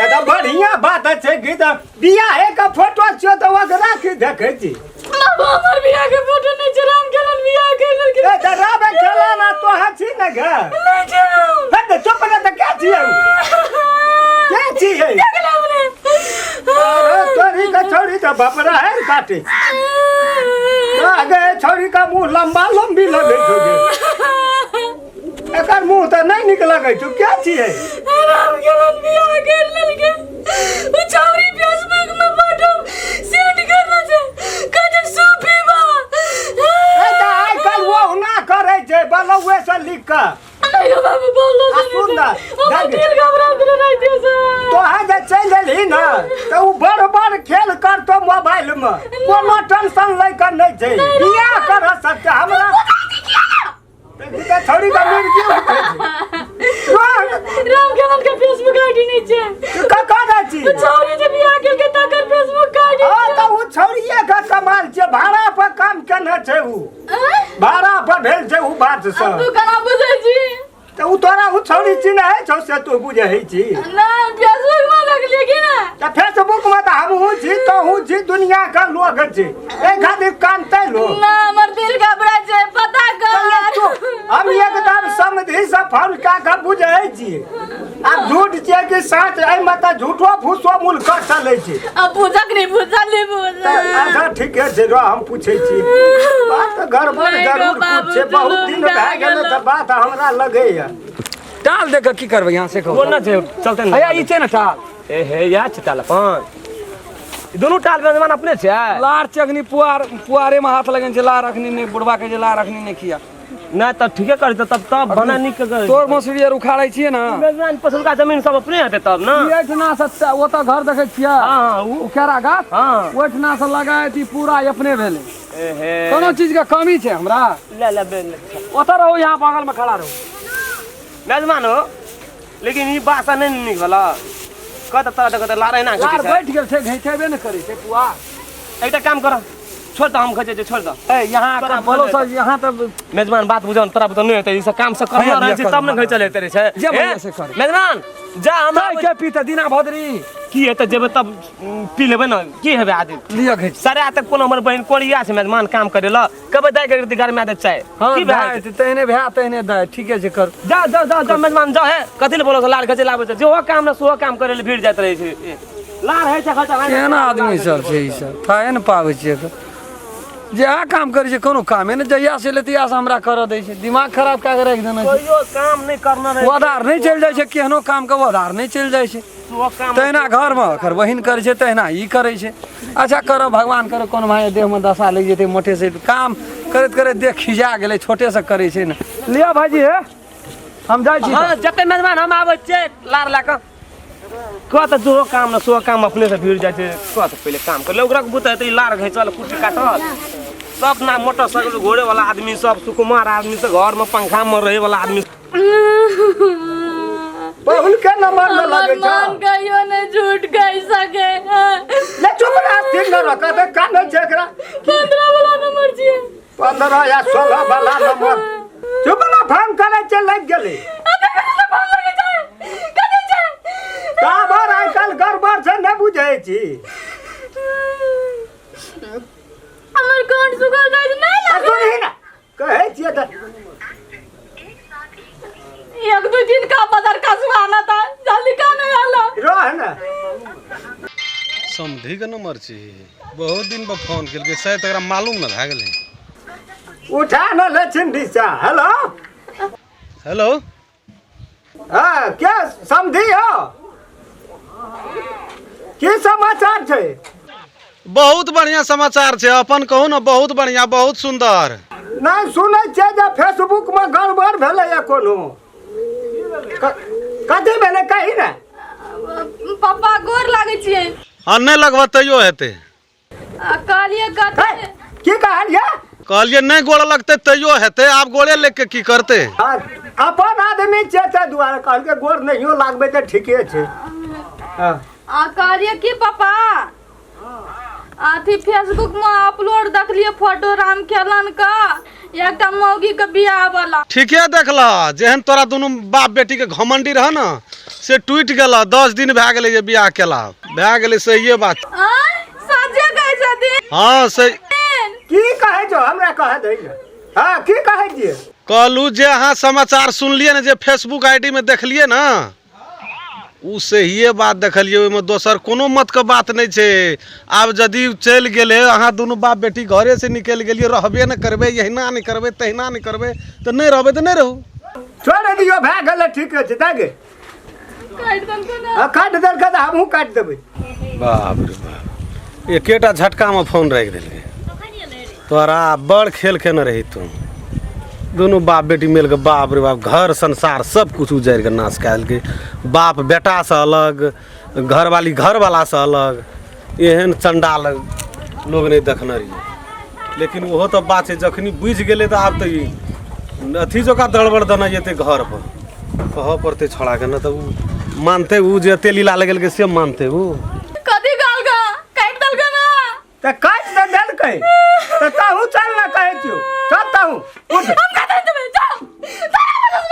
एकदम बढ़िया बात है कि त बिया है का फोटो छ त वग राख देखे छी। बाबू हमर बियाह के फोटो नहीं छै, राम खेलन बियाह के लड़के। ए त राबे खेलाना तो हछी न ग नहीं जाओ हट चुप न त क्या चाहिए? क्या चाहिए? अरे तोरी का छोरी तो बपरा है काटे। आगे छोरी का मुंह लंबा लंबी लगे छोगे। एकर मुंह तो नहीं निक लगे छ। क्या चाहिए? राम खेलन बियाह के लड़के। वो छौरी फेसबुक में फोटो सेंड करना छै। में कोनो टेंशन ले कर नहीं छै बियाह कर सकते हमरा ते छोड़ी का मिल क्यों राम केवन के फेसबुक आईडी नहीं छै का का छी छोरी जे बियाह के ताकर फेसबुक आईडी हां तो उ छोड़िए का कमाल छै भाड़ा पर काम करना छै उ भाड़ा पर भेल छै उ बात से तू कना बुझै छी तो उ तोरा उ छोड़ी चिन्ह है छौ से तू बुझे है छी ना फेसबुक में लगले कि ना तो फेसबुक में तो हम हूँ छी तो हूँ छी दुनिया का लोग छी एक खातिर कानते लो ना हमर दिल घबरा छै पता कर हम एकदम समझी से फोन का के बुझे छी अब झूठ छै कि सच है मत झूठो फूसो मूल कर चले छी अब पूछक नहीं पूछल अच्छा ठीक है जे हम पूछे छी बात गड़बड़ जरूर कुछ छै बहुत दिन भए गेल त बात हमरा लगे है टाल देख की करबे यहाँ से बोलना छै चलते भैया ई छै ना टाल ए हे या छै टाल अपन दोनों टाल में जमान अपने छै लार चगनी पुआरे में हाथ लगन छै लार रखनी नहीं बुढ़वा के जे लार रखनी नहीं किया ना त ठीके कर तब बना निक कर तोर मसूरी आर उखाड़ै छियै ना मेजबान पसंद का जमीन सब अपने हेतै तब ना एठना से ओ त घर देखै छियै हां उ केरा गाछ हां ओठना से लगाए थी पूरा अपने भेले ए हे कोनो चीज के कमी छै हमरा ले बेल ओत रहो यहाँ बगल में खड़ा रहो मेजबान हो लेकिन ई बासा नहीं निक वाला कत त लारै ना लार बैठ गेल छै घैठेबे न करै छै पुआ एकटा काम कर छोड़ द हम खजे छोड़ द ए यहाँ का बोलो सर यहाँ तब मेजबान बात बुझन तोरा बुझन नहीं होतै ई सब काम से करना रहे छै तब न घर चले तेरे छै जे बढ़िया से कर मेजबान जा हम के पीते दिना भदरी की हेतै जेबै तब पी लेबै न की हेबै आदि लिया घैठ सारे तक कोनो हमर बहन कोरिया छै मेजबान काम करे ल कबे दाई के घर में आदत चाहे हां की भाई तहने भै तहने दै ठीके छै कर जा मेजबान जा है कथि ले बोलो लार खचे लाबे छै जो काम न सो काम करे ले भीड़ जात रहे छै लार है छै खचा केना आदमी सब छै ई सब थाए न पाबै छै जे आ काम करे छै कोनो कामे न जहिया से लेतिया से हमरा कर दै छै दिमाग खराब का के रख देना छै कोइयो काम नहीं करना रहे वधार नहीं चल जाय छै केहनो काम के वधार नहीं चल जाय छै सो काम तहिना घर में कर बहिन करे छै तहिना ई करे छै अच्छा करो भगवान करे कोन भाई देह में दशा लग जेते मोटे से काम करत करत देह खिजा गेले छोटे से करे छै न लिया भाईजी हे हम जाय छी हां जते मेजबान हम आबै छै लार ला के कत जो काम न सो काम अपने से भीड़ जाय छै कत पहले काम कर ले ओकरा के बुता त लार घैचल कुटी काटल सब ना मोटरसाइकिल घोड़े वाला आदमी सब सुकुमार आदमी से घर में पंखा में रहे वाला आदमी बहुल के नंबर में लगे छ मन कहियो नहीं झूठ कह सके ले चुप रह ठीक न रख बे कान छै एकरा 15 वाला नंबर छियै 15 या 16 वाला नंबर चुप ना फोन करे छै लग गेले का बार आइ काल गड़बड़ से न बुझै छी हमर कोन सुगल जाय नहीं लगे सुनी ना कहै छियै त एक दो दिन का बदर का सुहाना था जल्दी का नहीं आला रह ना समझी के नंबर छी बहुत दिन पर फोन केलकै शायद तकरा मालूम न भए गेलै उठा न ले छिंडीसा हेलो हेलो हां क्या समझी हो की समाचार छै बहुत बढ़िया समाचार छै अपन कहू न बहुत बढ़िया बहुत सुंदर नहीं सुनै छै जे फेसबुक में गड़बड़ भेलै या कोनो कथी भेलै कही ना पापा गोर लागे छियै आ नहीं लगवा तैयो हेतै कहलिए कथी की कहलिए कहलिए नहीं गोड़ लगतै तैयो हेतै आब गोड़े लेके की करतै अपन आदमी छै ते दुआरे कहलके गोड़ नहियो लागबे त ठीके छै हां कहलिए की पापा अथी फेसबुक में अपलोड देखलिए फोटो राम खेलन का एकटा मौगी के बियाह वाला ठीके देखला जेहन तोरा दोनों बाप बेटी के घमंडी रह न से टूट गेला 10 दिन भए गेलै जे बियाह केला भए गेलै सहीए बात सजे गई छथिन हां सही की कहै छौ हमरा कह दे हां की कहै छियै कहलू जे अहाँ समाचार सुनलिए न जे फेसबुक आईडी में देखलिए न उ सहीए बात देखलिए ओइमे दोसर कोनो मत के बात नहीं छै आब जदी चल गेले अहाँ दोनों बाप बेटी घरे से निकल गेलिए रहबे न करबे यहिना नहीं करबे तहिना नहीं करबे तो नहीं रहबे तो नहीं रहू छोड़ दियो भए गेलै ठीक छै तागे काट दन को ना काट देलकै त हमहू काट देबै बाप रे बाप एकेटा झटका में फोन राख देलकै तोरा बड़ खेल खेने रही तू दोनों बाप बेटी मिल के बाप रे बाप घर संसार सब कुछ उजैर के नाश कए के बाप बेटा से अलग घरवाली घर वाला से अलग एहन चंडाल लोग नहीं देखना रही लेकिन वो तो बात है जखनी बुझ गए तो आब तो ई अथी जोका दड़बड़ देना जेते घर पर कह पड़ते छड़ा के ना तो मानते वो जेते लीला लगल के से मानते वो कथी गाल का काट दल का ना तो काट दे देल कहे तो ताहू चल ना कहे तू चल ताहू उठ हम कहते हैं तुम्हें जाओ तारा बस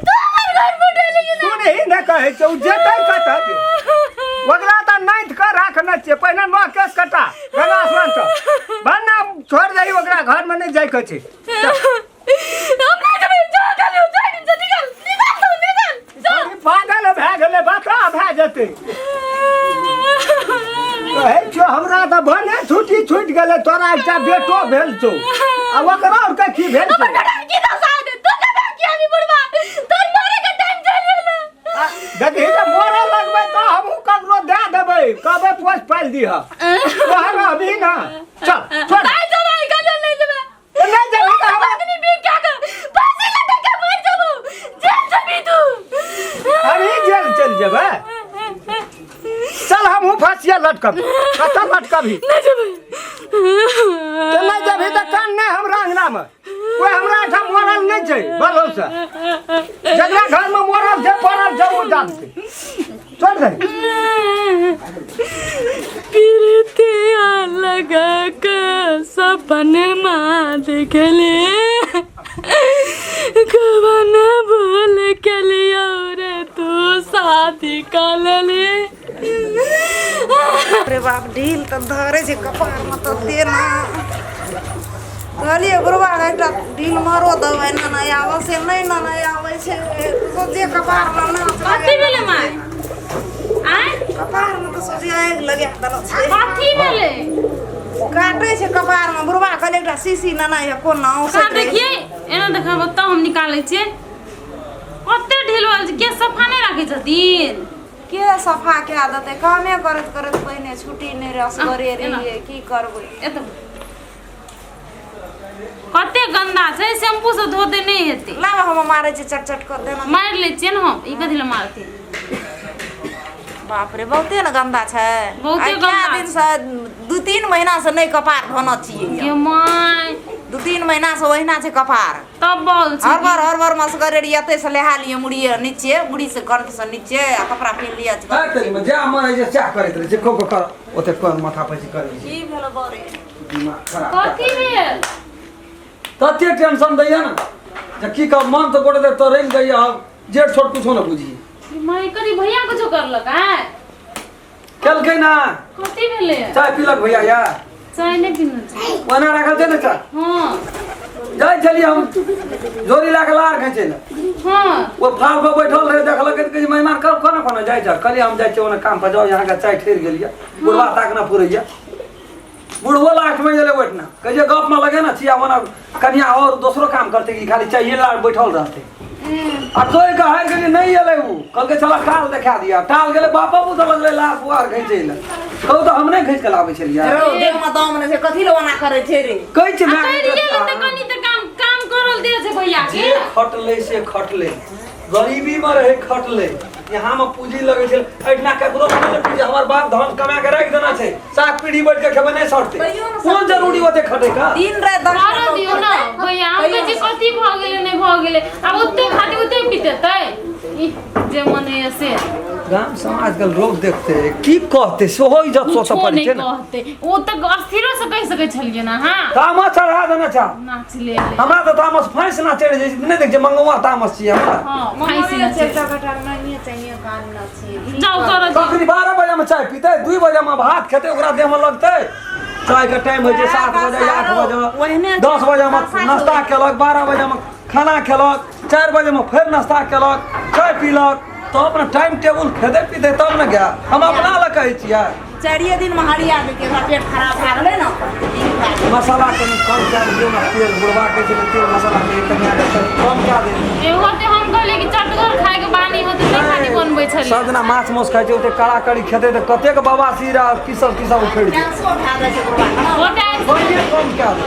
तू हमारे घर में डाले कि तू नहीं ना कहे तू जेते कटा दे वगला तो नाइट का राखना चाहिए पहले नो केस कटा गला आसमान तो बन्ना छोड़ दई वगला घर में नहीं जाय कछे हम नहीं तुम्हें जाओ चलो जाओ निकल जाओ पागल भै गेले बता भै जते कहे छो हमरा त भने छूट गेले तोरा एकटा बेटो भेल छौ आ ओकरा और की भेल छौ की तो साथ तू के क्या नहीं बुढ़वा तोर मारे का टाइम चल गेला देखी त मोरे लगबे त हमहु ककरो दे देबै कहबै पोस्ट पाल दीह कहब अभी ना चल छोड़ काय जब आई का नहीं जब नहीं जब हम आदमी भी क्या कर फांसी लगा के मर जाबो जेल जबी तू अभी जेल चल जेबै चल हमहु फांसिया लटकब कत लटकबी नहीं जब तो नहीं जब त कान नहीं हमरा अंगना में कोई हमरा ऐठा मोरल नहीं छै बोलो से जकरा घर में मोरल छै पड़ल छै वो जानते छोड़ दे पीरतिया लगा के सपने में देखले कवन भूल के लिया रे तू शादी कर ले अरे बाप ढील तो धरे से कपार में तो देना कहलिए गुरुबा एकटा ढील मारो दवाई ना नहीं आवे से नहीं ना नहीं आवे से सोचे कपार में ना कथी भेले माय आय कपार में तो सोचे आग लगे दल छै कथी भेले काटे से कपार में गुरुबा कहले एकटा सीसी ना नहीं है कोन ना कहाँ देखिए एना देखाबो त हम निकालै छियै कते ढील वाल के सफा नहीं राखै छथिन के सफा के आदत है कामे करत करत पहिने छुट्टी नहीं रस करे रहिए की करबै एत कते गंदा छै शैम्पू से धोते नहीं हेते ला हम मारे छै चट चट कर देना मार ले छियै न हम ई कथी ले मारते बाप रे बहुते न गंदा छै बहुते आइ गंदा क्या दिन से 2-3 महीना से नहीं कपार धोना चाहिए ये माय 2-3 महीना से वहीना छै कपार तब बोल छी हर बार मसगरे रियते से लेहा लिए मुड़िए नीचे मुड़ी से गर्द से नीचे आ कपड़ा पहन लिया छै है तेरी में जा मन जे चाह करैत रहे छै को कर ओते कोन माथा पर करे की भेल बरे दिमाग खराब कथी भेल तते टेंशन दैया ना जे की का मन तो गोड़े दे तो रेंग दैया जेठ छोट कुछो न बुझी माय करी भैया कुछ करलक है केलकै ना कथी भेले चाय पीलक भैया या चाय नहीं पीना छै ओना रखल छै ना चाय हां जाय चली हम जोरी लाके लार खैचे ना हां वो फाल पर बैठल रहे देखलक कि मेहमान कब कोना कोना जाय छ कहली हम जाय छी ओना काम पर जाओ यहां का चाय ठेर गेलिया बुढ़वा ताक ना पुरैया बुढ़वा लास्ट में गेले बैठना कहिए गप में लगे ना छिया ओना कन्या और दूसरो काम करते कि खाली चाहिए लार बैठल रहते आ कोई कहे कि नहीं एले उ कल के चला टाल दिखा दिया टाल गेले बापा बुझ लगले लार पुआर खैचे ले कहू तो हम नहीं खैच के लाबै छलिया देह में दम ने से कथी लवाना करे छै रे कहै छै मैं त कनी त काम करल दे छै भैया के जे खटले से खटले गरीबी में रहे खटले यहाँ में पूंजी लगे छै एठना ककरो में पूंजी हमर बाप धन कमा के रख देना छै सात पीढ़ी बैठ के खेबे नहीं सड़ते कोन जरूरी होते खटे का दिन रात दस मारो दियो ना भैया हम जे कथी भ गेले नहीं भ गेले अब ओते खाती ओते पीतेतै जे मने से गांव समाज के लोग देखते की कहते सोहो इज्जत सोच पड़े छै ना कहते ओ त अस्थिरो से कह सकै छलिए ना हां तामस चढ़ा देना चा नाच ले हमरा तो तामस फांस ना चढ़ जाय नहीं देख जे मंगवा तामस छी हमरा हां फाइसी ना चलता बेटा नहीं चाहिए कान ना चाहिए जाओ कर कखनी 12 बजे में चाय पीते 2 बजे में भात खेते ओकरा देह में लगते चाय के टाइम हो छै 7 बजे 8 बजे 10 बजे में नाश्ता केलक 12 बजे में खाना खेलक 4 बजे में फिर नाश्ता केलक चाय पीलक तो अपना टाइम टेबल खेदे पीते तब न गया हम अपना ल कहै छियै 4 दिन में हरिया दे के ओकरा पेट खराब भ गेलै ना मसाला कनी कम कर दियो ना तेल बुढ़वा के जे तेल मसाला के कनिया कम कर दे एहो ते हम कहले कि चटगर खाए के बानी होते नहीं खाती बनबै छली सजना माछ मौस खाइ छै ओते कड़ा कड़ी खेते त कते के बाबा सीरा की सब उखड़ छै कैंसर उठा दे छै गुरबा ओटा बढ़िए कम कर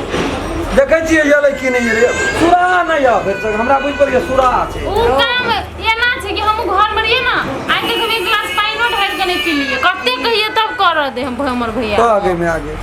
देखै छियै ये कि नहीं रे सुरा नहीं आ फिर हमरा बुझ पड़िए सुरा छै उ काम एना छै कि हम घर में रहिए ना आइ के एक गिलास पानी ढार के नहीं पी लिए कते कहिए तब कर दे हम हमर भैया तो आगे में आगे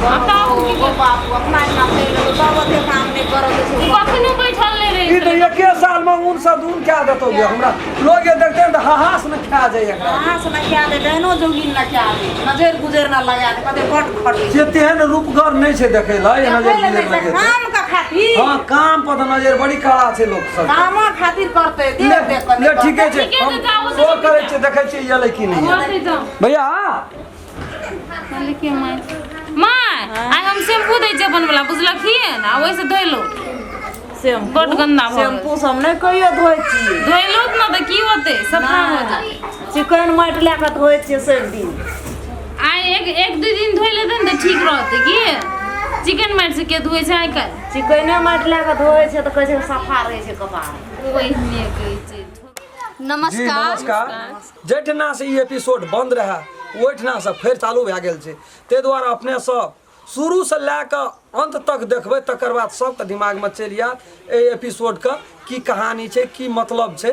बाबू अपना इतना चल गेलो सब ओते काम नहीं करल छै कखनो बैठल नहीं रहे ई तो एके साल में ऊन से दून क्या देतो गे हमरा लोग ये देखते हैं तो हाहास में खा जाए एकरा कहां से न क्या दे डैनो जोगिन न क्या दे नजर गुजर न लगा दे कते कट फट से तेहन रूपगर नहीं छे देखे ला ये नजर गुजर लगे काम का खातिर हां काम पर नजर बड़ी कड़ा छे लोग सब काम खातिर करते देख देख ले ठीक है छे हम सो करे छे देखे छे ये ले की नहीं है भैया लेके माय आइ हम शैम्पू दै छै अपन वाला बुझलखिन आ ओइ से धोइलो शैम्पू बड गंदा भऽ शैम्पू सब नहीं कहियो धोइ छी धोइलो न त की होतै सफा हो जाए चिकन माटि लए कऽ धोइ छी सब दिन आइ एक दू दिन धोइ लेतै न त ठीक रहतै की चिकन माटि से के धोइ छै आइ काल्हि चिकने माटि लए कऽ धोइ छै त कहै छै सफा रहै छै कपार ओहिने कहै छै जी नमस्कार जैठना से ई एपिसोड बंद रहा ओहिठना से फेर चालू भए गेल छै ताहि दुआरे अपने सब शुरू से लए कऽ अंत तक देखबै तकर बाद सबके दिमाग में चलि आयत एहि एपिसोड के की कहानी छै की मतलब छै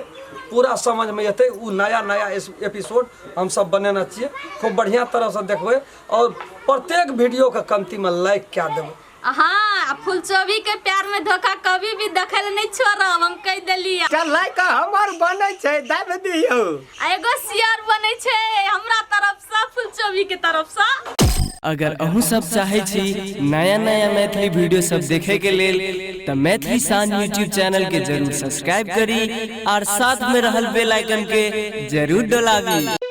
पूरा समझ में एतै उ नया एपिसोड हम सब बनेने छियै खूब बढ़िया तरह से देखबै और प्रत्येक वीडियो के कमती में लाइक कए देबै हाँ फुलचोबी के प्यार में धोखा कभी भी दखल नहीं छोड़ब हम कह देलिए चल लाइक हमर बनै छै दाब दियौ एगो शेयर बने छै हमरा तरफ से फुलचोबी के तरफ से अगर अहू सब चाहे छी नया नया मैथिली वीडियो सब देखे के लेल त मैथिली साँझ यूट्यूब चैनल के जरूर सब्सक्राइब करी और साथ में रहल बेल आइकन के जरूर दबावी।